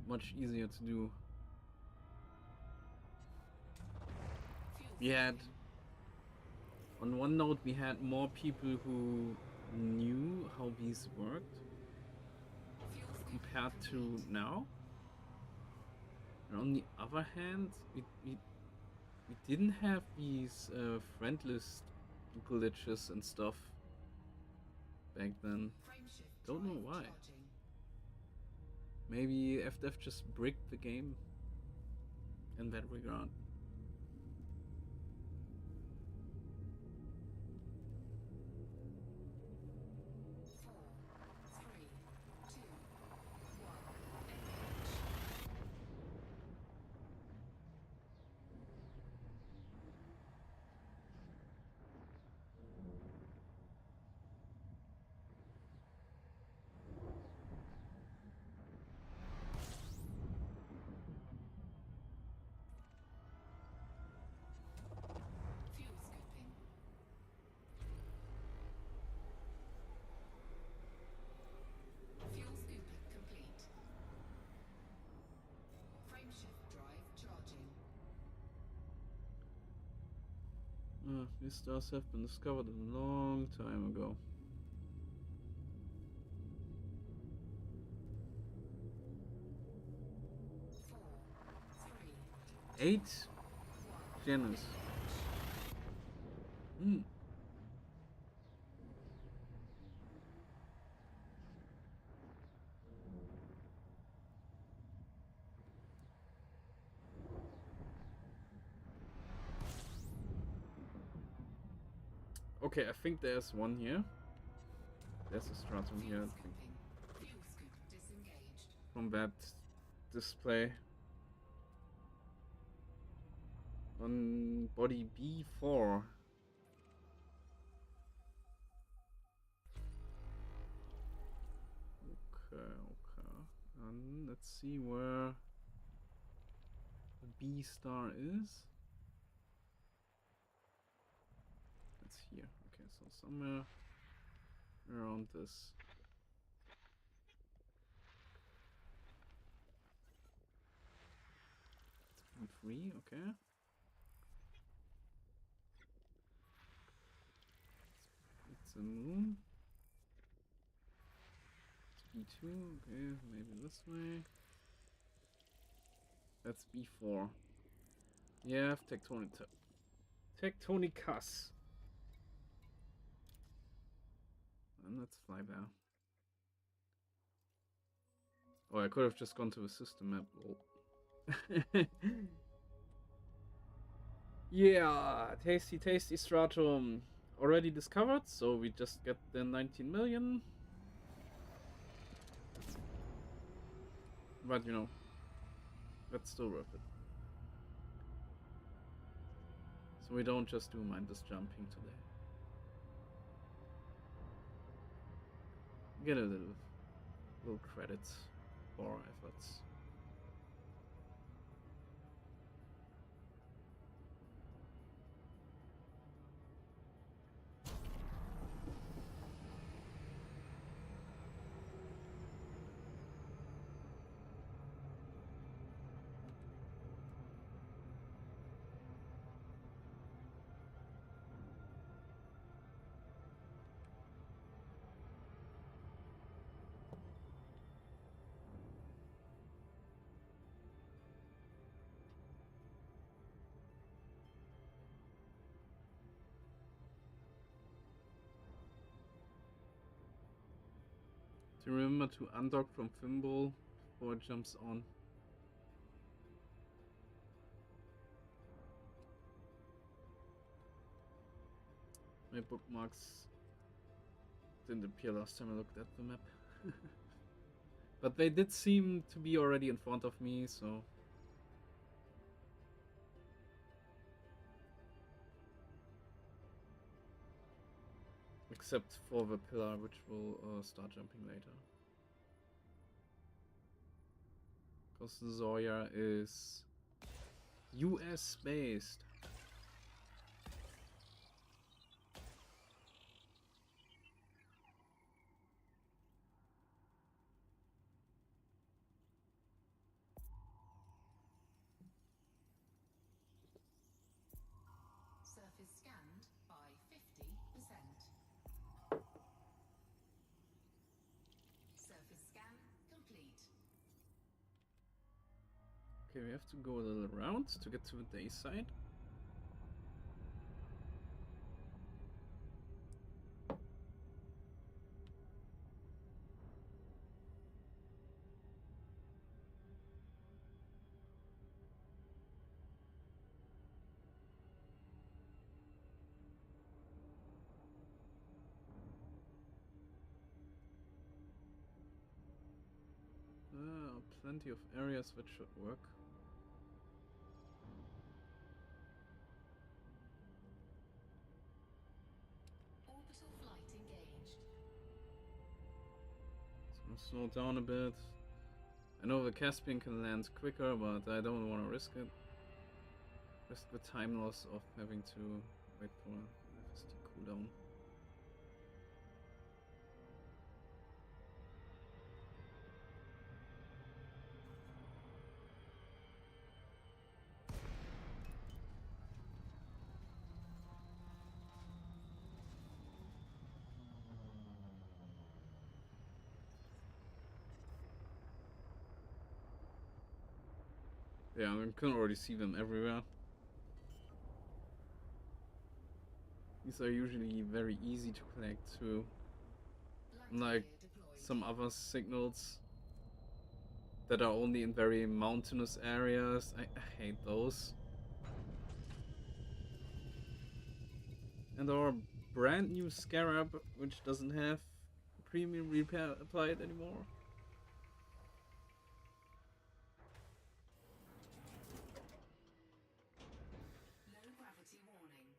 much easier to do. Fuel We had, scooping. on one note, we had more people who knew how these worked Fuel scooping compared to complete. now. And on the other hand, we didn't have these friend list glitches and stuff back then. Frameshift Don't know drive why. charging. Maybe FDev just bricked the game in that regard. Four, three, two, one. Engage. Fuel scooping. Fuel scooping complete. Frameshift drive charging. These stars have been discovered a long time ago. Four, three, 8 one. Janus. Hmm. Okay, I think there's one here. There's a stratum here, Fuel I think, scooping. Fuel scoop disengaged. from that display. On body B4. Okay. And let's see where the B star is. It's here. Okay, so somewhere around this. It's B3, okay. It's a moon. It's B2, okay, maybe this way. That's B4. Yeah, Tectonicus. And let's fly there. Oh, I could have just gone to the system map. Oh. Yeah, tasty stratum already discovered, so we just get the 19 million. But you know, that's still worth it. So we don't just do mindless jumping today. get a little credits for our efforts. To remember to undock from Thimble before it jumps on. My bookmarks didn't appear last time I looked at the map. But they did seem to be already in front of me, so... Except for the pillar, which will start jumping later. Because Zoya is US based. Surface scanned by 50%. Surface scan complete. Okay, we have to go a little around to get to the day side. Plenty of areas that should work. Orbital flight engaged. So slow down a bit. I know the Caspian can land quicker, but I don't want to risk it. Risk the time loss of having to wait for FSD cooldown. Yeah, I can already see them everywhere. These are usually very easy to collect too. Unlike some other signals that are only in very mountainous areas. I hate those. And our brand new Scarab, which doesn't have premium repair applied anymore. Low gravity warning.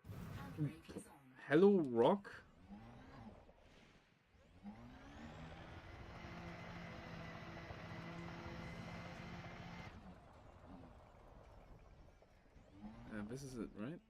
Handbrake is on. Hello, Rock. This is it, right?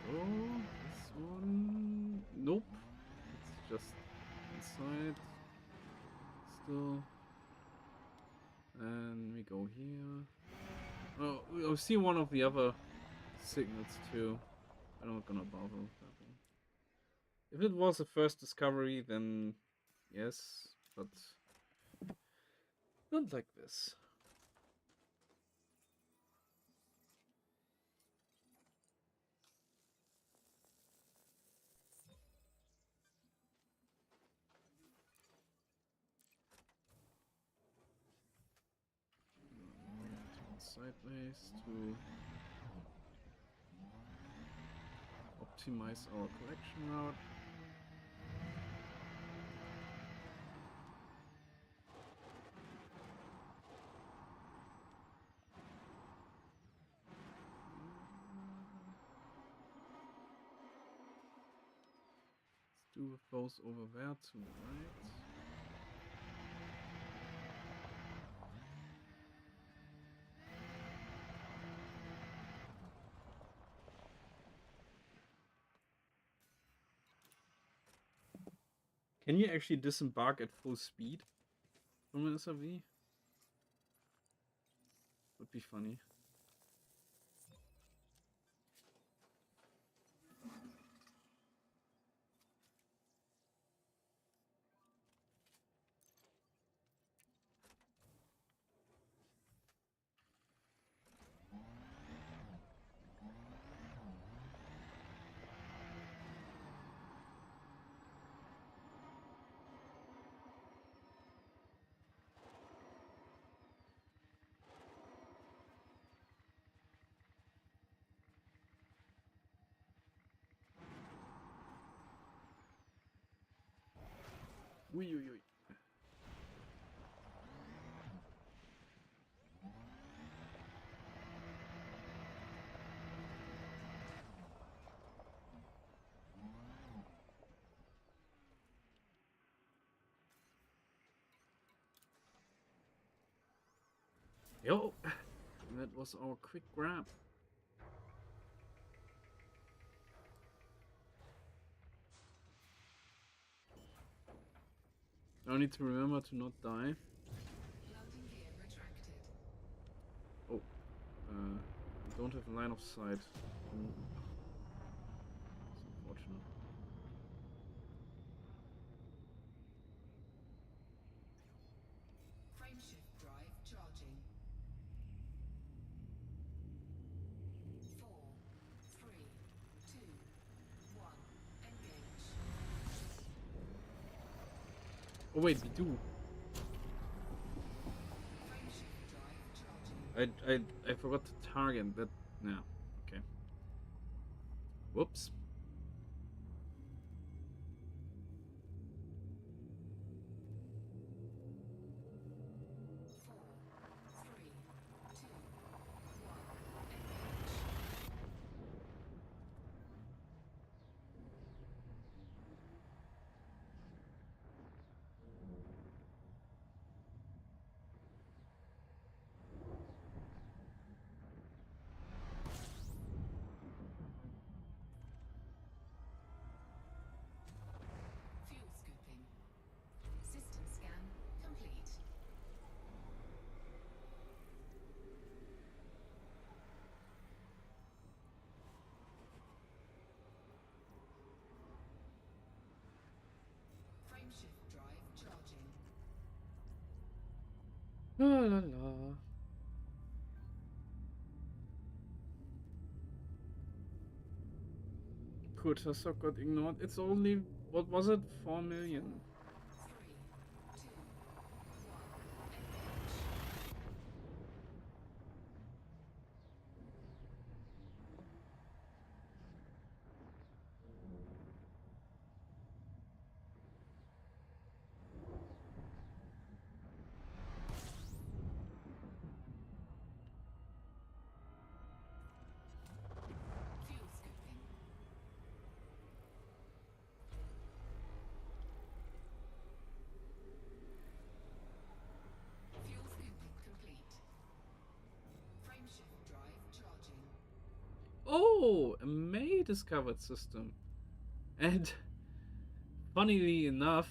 So, this one... Nope. It's just inside. Still. And we go here. Oh, we'll see one of the other signals too. I'm not gonna bother with that one. If it was the first discovery, then yes, but not like this. sideways to optimize our collection route. Let's do those over there to the right. Can you actually disembark at full speed from an SRV? Would be funny. Ui, ui, ui. Yo, that was our quick grab. I need to remember to not die. Landing gear retracted. Oh, I don't have a line of sight. It's unfortunate. Frame shift drive charging. 4, 3, 2, 1. Engage. Oh wait, we do. Frame shift drive charging. I forgot to target that. No, okay. Whoops. 4, 3, 2, 1. Engage. Fuel scooping. System scan complete. Frame shift drive charging. La la la. Could have so got ignored. It's only, what was it? 4 million. 3, 2, 1. Engage. Fuel scooping. Fuel scooping complete. Frame shift drive charging. Oh, a May discovered system. And funnily enough,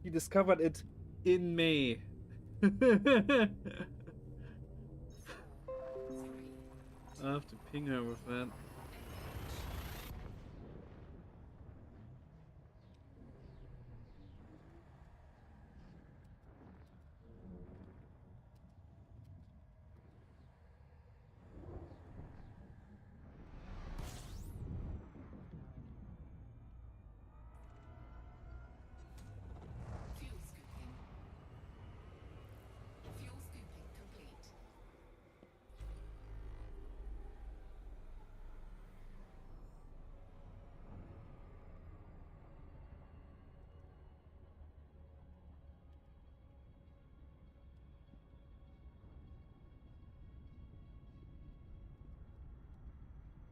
he discovered it in May. 4, 3, I have to ping her with that. fuel scooping. Fuel scooping complete.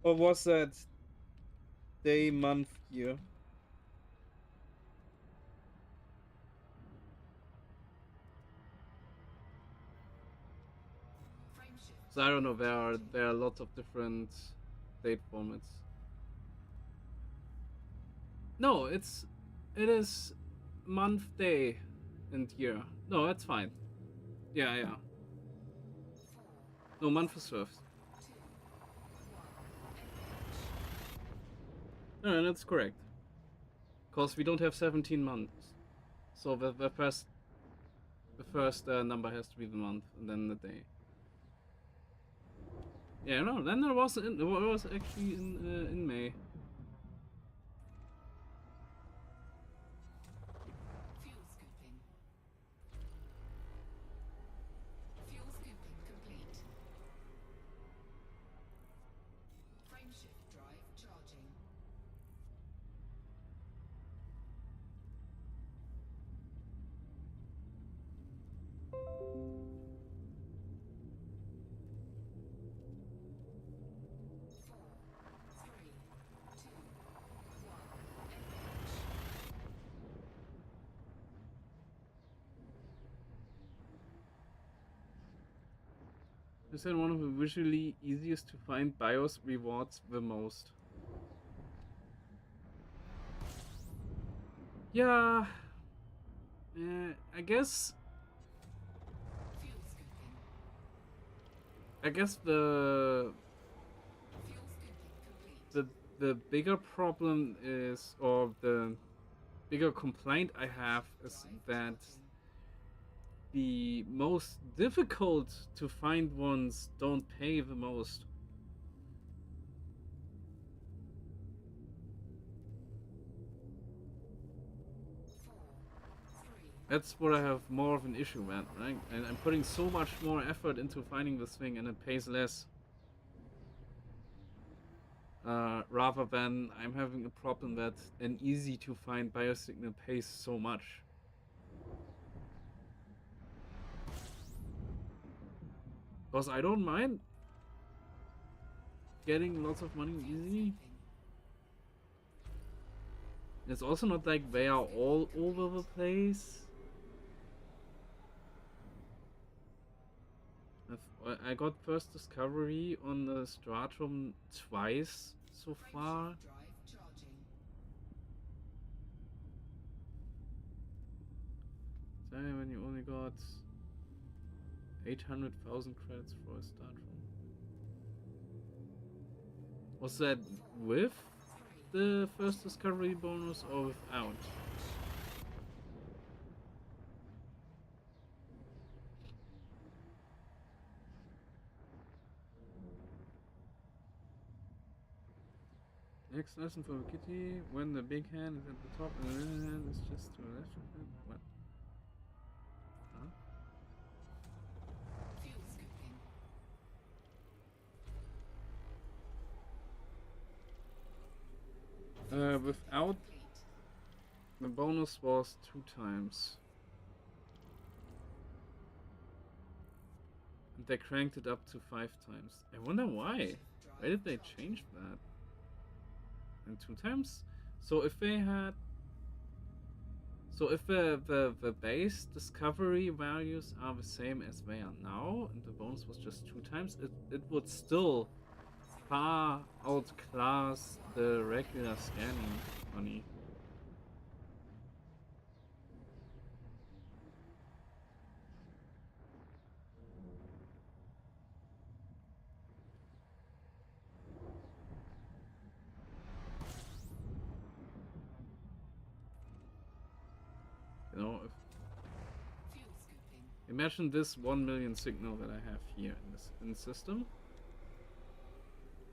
Or was that day, month, year? Frame shift. So I don't know. There are lots of different date formats. No, it is month, day, and year. No, that's fine. Yeah, yeah. 4, No, month is first. 2, 1. No, that's correct. Because we don't have 17 months. So the first number has to be the month and then the day. Yeah, no, then it was actually in May. Fuel scooping. Fuel scooping complete. Frame shift drive charging. Four, three, two, one. You said one of the visually easiest to find BIOS rewards the most. Yeah, I guess Fuel scooping. the Fuel scooping complete. the bigger problem is, or the bigger complaint I have is Drive that charging. the most difficult to find ones don't pay the most. 4, 3, That's what I have more of an issue with, right? And I'm putting so much more effort into finding this thing and it pays less. Rather than I'm having a problem that an easy to find biosignal pays so much. Because I don't mind getting lots of money easy. It's also not like they are all over the place. I got first discovery on the stratum twice so frame far. shift drive charging. Then when you only got 800,000 credits for a stratum. Was that with the first discovery bonus or without? Next lesson for Kitty: when the big hand is at the top and the little hand is just to the left of it. What? Huh? Fuel scooping. Without Complete. the bonus was 2 times. And they cranked it up to 5 times. I wonder why. Why did they change that? And 2 times? So if they had... So if the base discovery values are the same as they are now, and the bonus was just 2 times, it would still far outclass the regular scanning money. You know, if, Fuel scooping. imagine this 1 million signal that I have here in the system.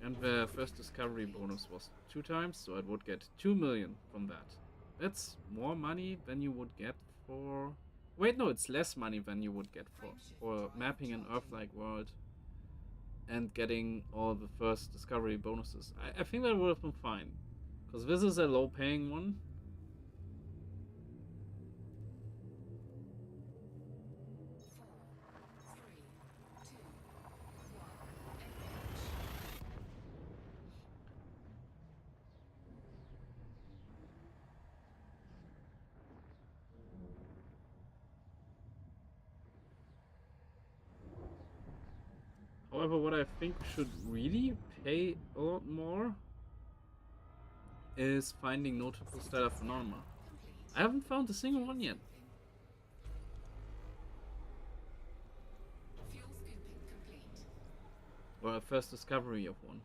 And the first discovery bonus was 2 times, so I would get 2 million from that. That's more money than you would get for... Wait, no, it's less money than you would get for mapping an Earth-like world and getting all the first discovery bonuses. I think that would have been fine, because this is a low-paying one. However, what I think should really pay a lot more is finding notable stellar phenomena. I haven't found a single one yet. Fuel scooping complete. Or a first discovery of one.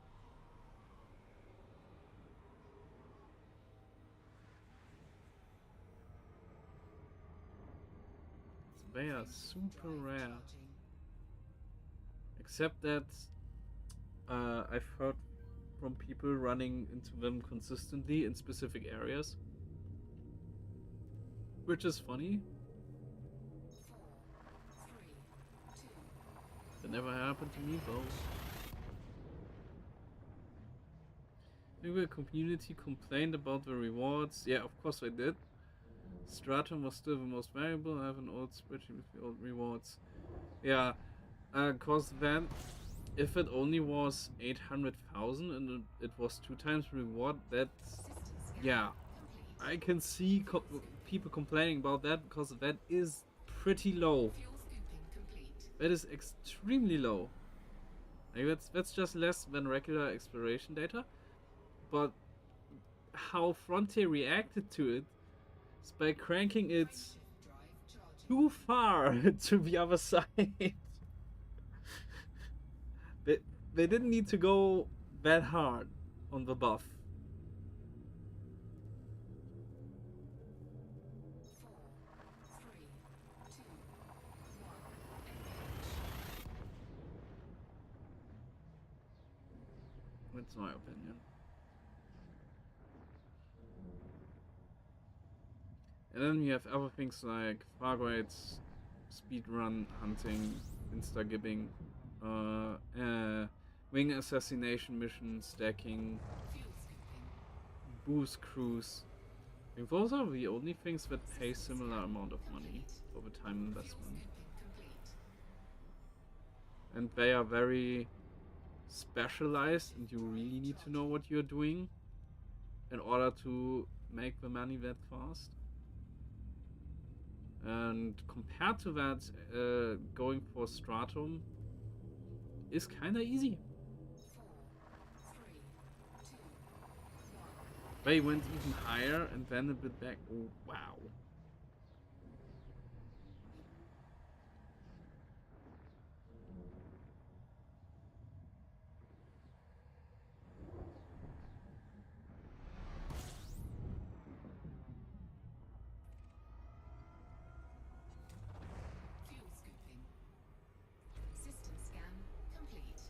They are super rare. Except that I've heard from people running into them consistently in specific areas. Which is funny. 4, 3, 2. That never happened to me though. Maybe the community complained about the rewards. Yeah, of course I did. Stratum was still the most valuable. I have an old spreadsheet with the old rewards. Yeah, cause then if it only was 800,000 and it was 2 times reward, that's, yeah, I can see people complaining about that because that is pretty low. Fuel scooping complete. That is extremely low. Like that's just less than regular exploration data, but how Frontier reacted to it is by cranking it Frameshift drive charging. too far to the other side. They didn't need to go that hard on the buff. 4, 3, 2, 1. Engage. That's my opinion. And then you have other things like Farguides, speedrun hunting, insta-gibbing, wing assassination mission, stacking, Fuel scooping. boost cruise. I think those are the only things that pay similar amount of money for the time Fuel investment. scooping complete. And they are very specialized and you really need to know what you're doing in order to make the money that fast. And compared to that, going for Stratum is kinda easy. 4, 3, 2, 1. They went even higher and then a bit back. Oh, wow. Fuel scooping. System scan complete.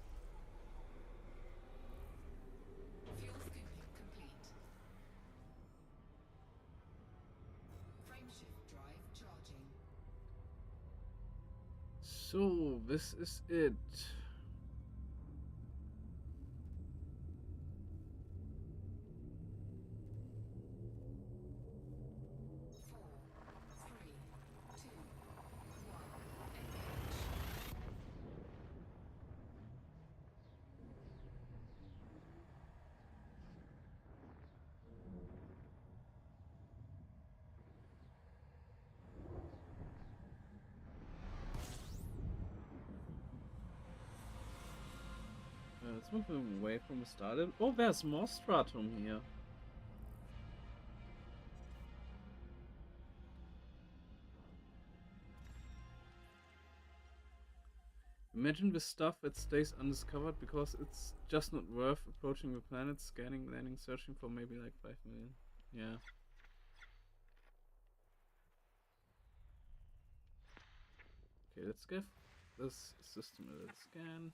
Fuel scooping complete. Frameshift drive charging. So, this is it. Four, three, two, one. Engage. Let's move away from the started. Oh, there's more Stratum here. Imagine the stuff that stays undiscovered because it's just not worth approaching the planet, scanning, landing, searching for maybe like 5 million. Yeah. Okay, let's give this system a little scan.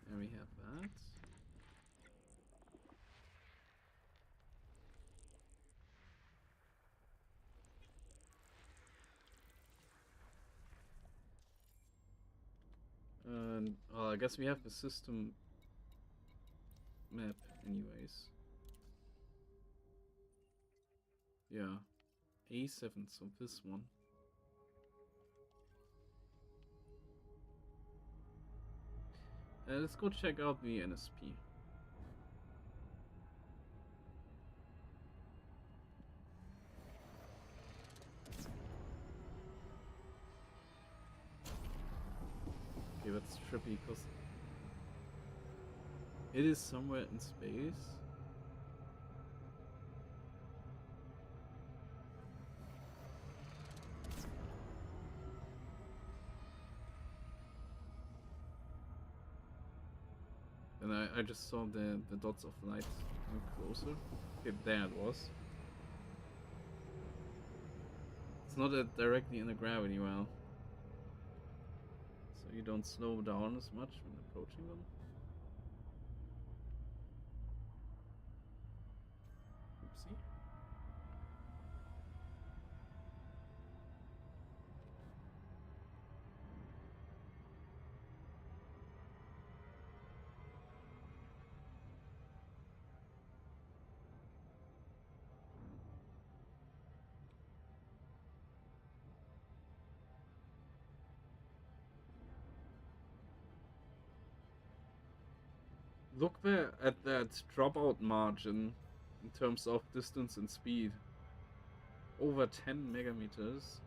There we have that. And I guess we have the system map anyways. Yeah. A7, so this one. Let's go check out the NSP. that's trippy because it is somewhere in space. And I just saw the dots of light coming closer. Okay, there it was. It's not directly in the gravity well. So you don't slow down as much when approaching them. Oopsie. Look there at that dropout margin in terms of distance and speed. Over 10 megameters.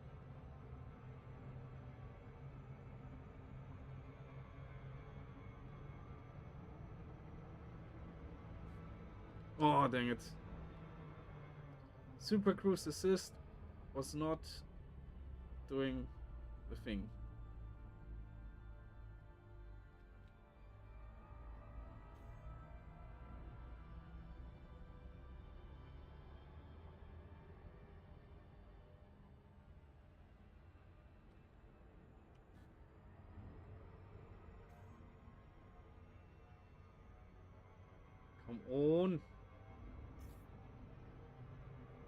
Oh, dang it. Super Cruise Assist was not doing the thing. Come on.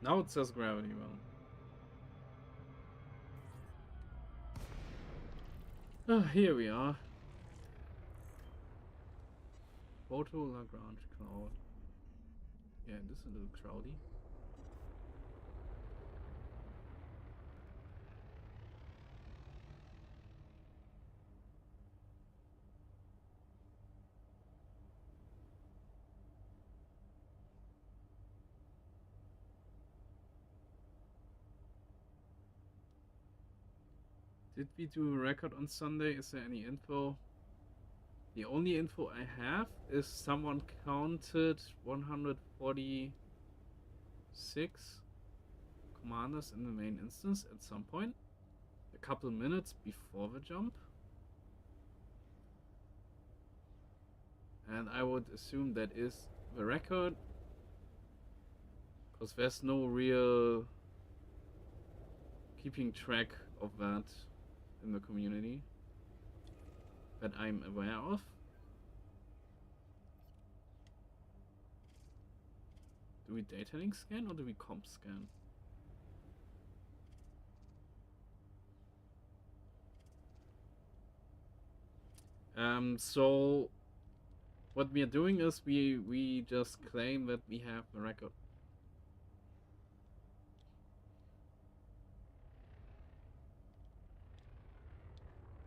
Now it says gravity well. Here we are. Photo Lagrange cloud. Yeah, this is a little cloudy. Did we do a record on Sunday? Is there any info? The only info I have is someone counted 146 commanders in the main instance at some point, a couple minutes before the jump. And I would assume that is the record, because there's no real keeping track of that in the community that I'm aware of. Do we data link scan or do we comp scan? So what we are doing is we just claim that we have the record.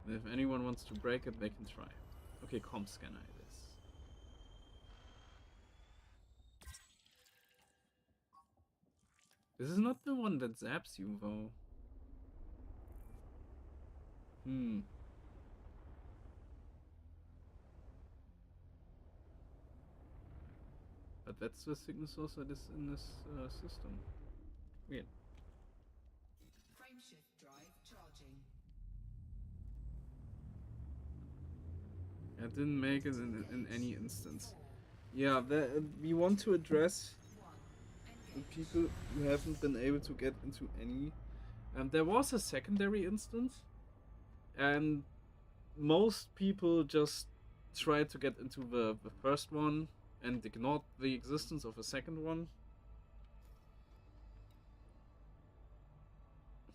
And if anyone wants to break it, they can try. Okay, comp scanner it is. This is not the one that zaps you, though. But that's the signal source that is in this system. Weird. Frameshift drive charging. I didn't make it in any instance. Yeah, we want to address the people who haven't been able to get into any. There was a secondary instance, and most people just tried to get into the first one and ignored the existence of a second one.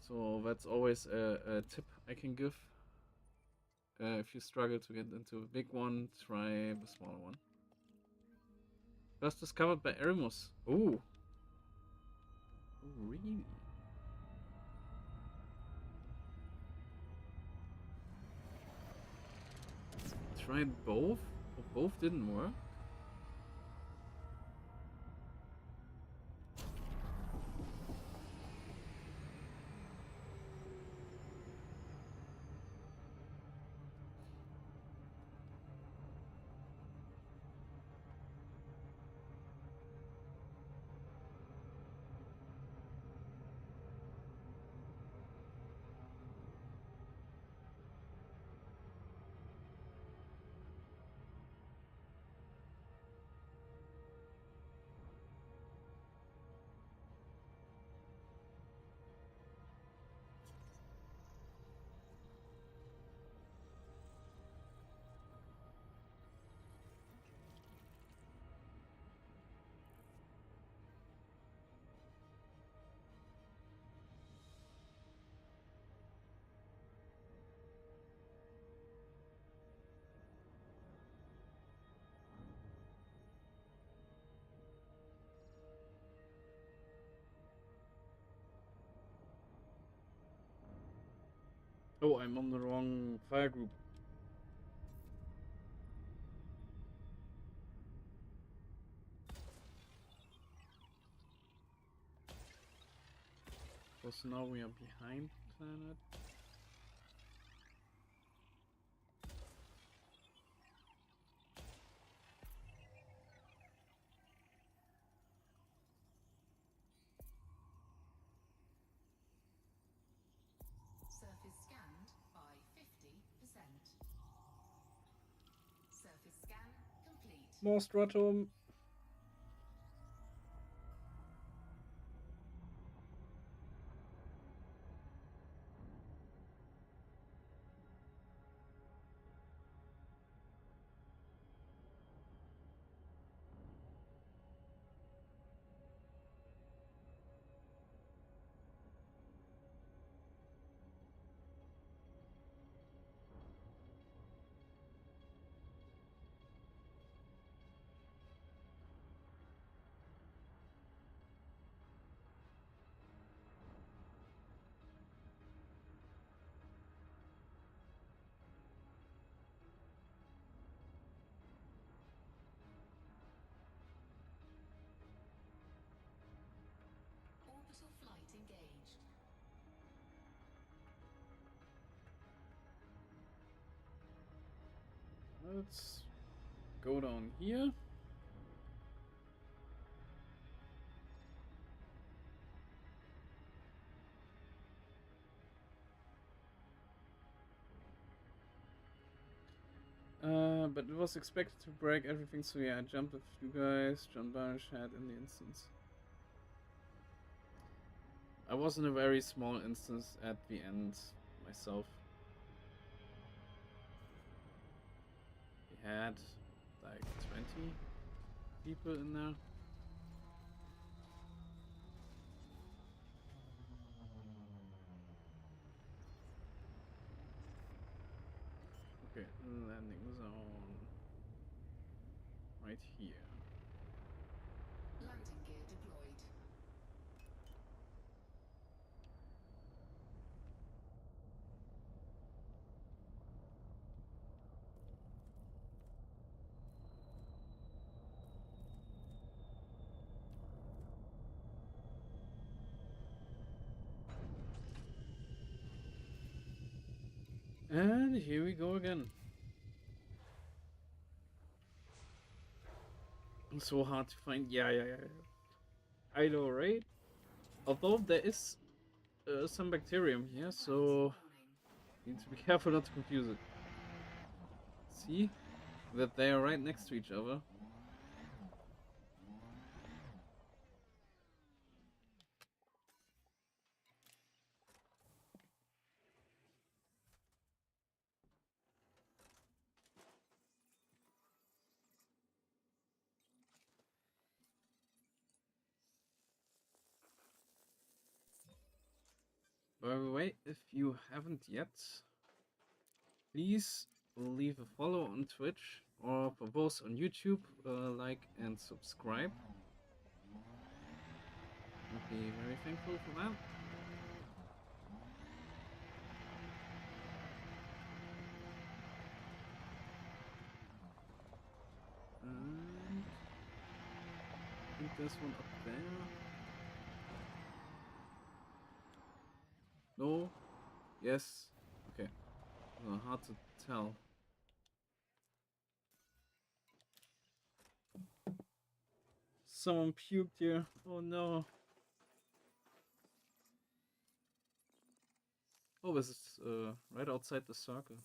So that's always a tip I can give. If you struggle to get into a big one, try the smaller one. First discovered by Erimus. Ooh. Oh, really? Tried both? Or both didn't work? Oh, I'm on the wrong fire group. So now we are behind planet. Surface scanned by 50%. Surface scan complete. More stratum. Orbital flight engaged. Let's go down here. But it was expected to break everything, so yeah, I jumped with you guys. John Barnish had in the instance. I was in a very small instance at the end myself. We had like 20 people in there. Okay, landing zone right here. Landing gear deployed. And here we go again. It's so hard to find. Yeah. I know, right? Although there is some bacterium here, so need to be careful not to confuse it. See that they are right next to each other. By the way, if you haven't yet, please leave a follow on Twitch or for both on YouTube, like and subscribe. I'd be very thankful for that. And I think there's one up there. No? Yes? Okay. Hard to tell. Someone puked here. Oh no. Oh, this is right outside the circle.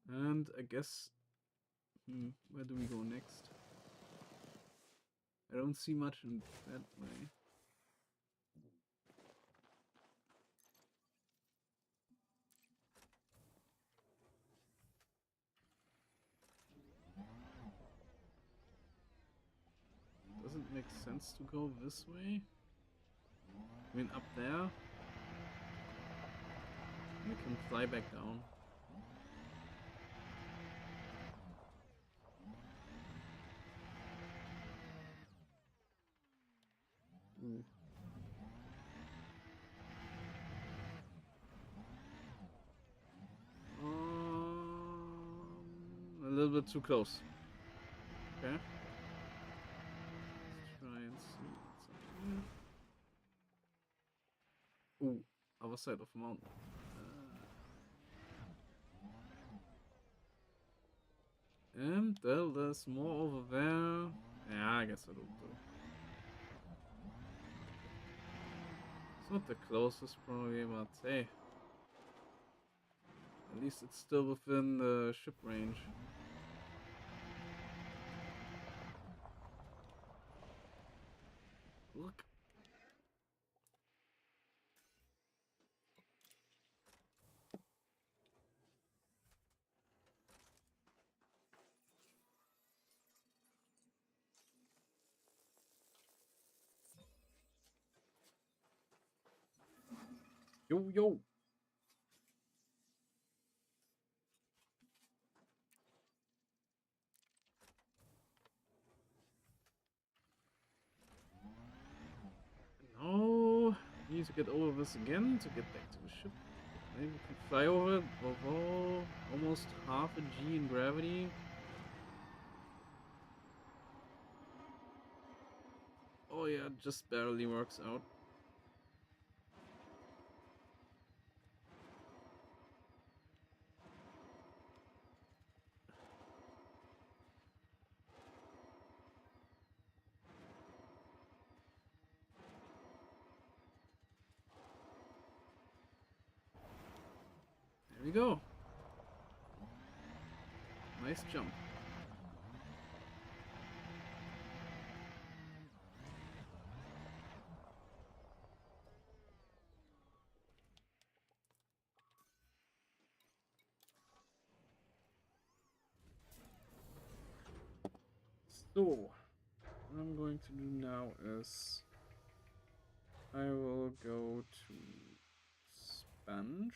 And I guess... where do we go next? I don't see much in that way. Doesn't make sense to go this way. I mean, up there, you can fly back down. bit too close. Okay. Let's try and see what's up here. Ooh, other side of the mountain. And well, there's more over there. Yeah, I guess I don't do. It's not the closest probably, but hey. At least it's still within the ship range. Look. Yo, yo. No. Need to get over this again to get back to the ship. Maybe we can fly over it. Although almost half a G in gravity. Oh yeah, just barely works out. There we go. Nice jump. So, what I'm going to do now is I will go to Sponge.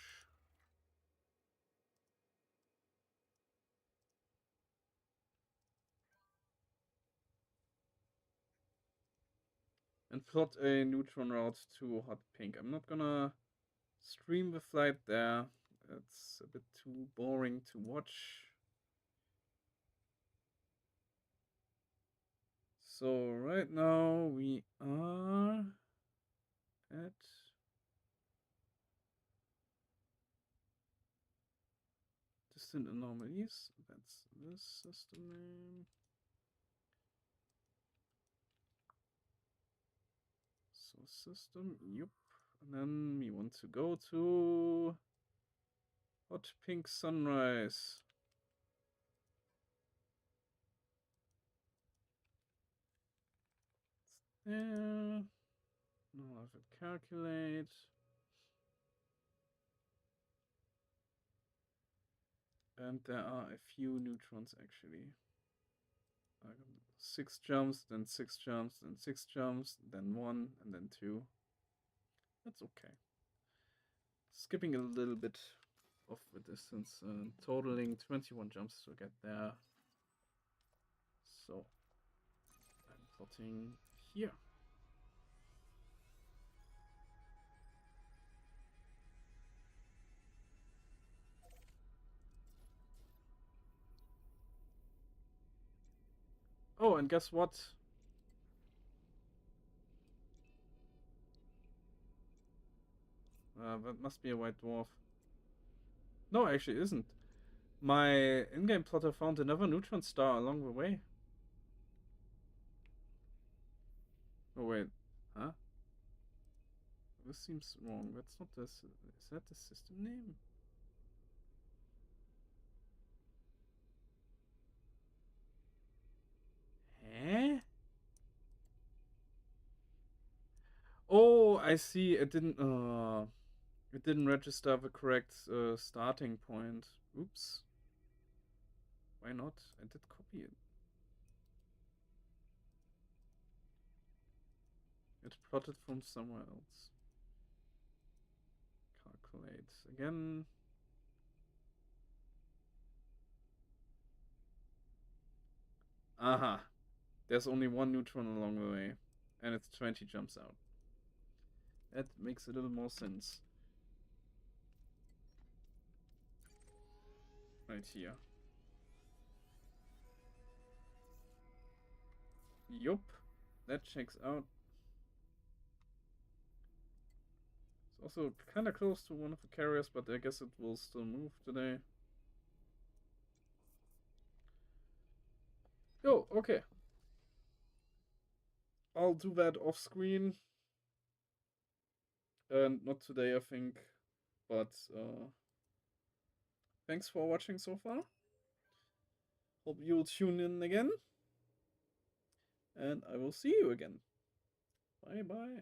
And plot a neutron route to Hot Pink. I'm not gonna stream the flight there. It's a bit too boring to watch. So right now we are at distant anomalies. That's this system name. So system, yep. And then we want to go to Hot Pink Sunrise. It's there. Now I have to calculate. And there are a few neutrons actually. 6 jumps, then 6 jumps, then 6 jumps, then 1, and then 2. That's okay. Skipping a little bit of the distance, totaling 21 jumps to get there. So, I'm plotting here. Oh, and guess what? That must be a white dwarf. No, actually it isn't. My in-game plotter found another neutron star along the way. Oh wait, huh? This seems wrong. That's not this. Is that the system name? Eh? Oh, I see. It didn't register the correct starting point. Oops. Why not? I did copy it. It plotted from somewhere else. Calculate again. Aha. There's only one neutron along the way. And it's 20 jumps out. That makes a little more sense. Right here. Yup, that checks out. It's also kind of close to one of the carriers, but I guess it will still move today. Oh, okay. I'll do that off screen. And not today, I think. But thanks for watching so far. Hope you'll tune in again. And I will see you again. Bye bye.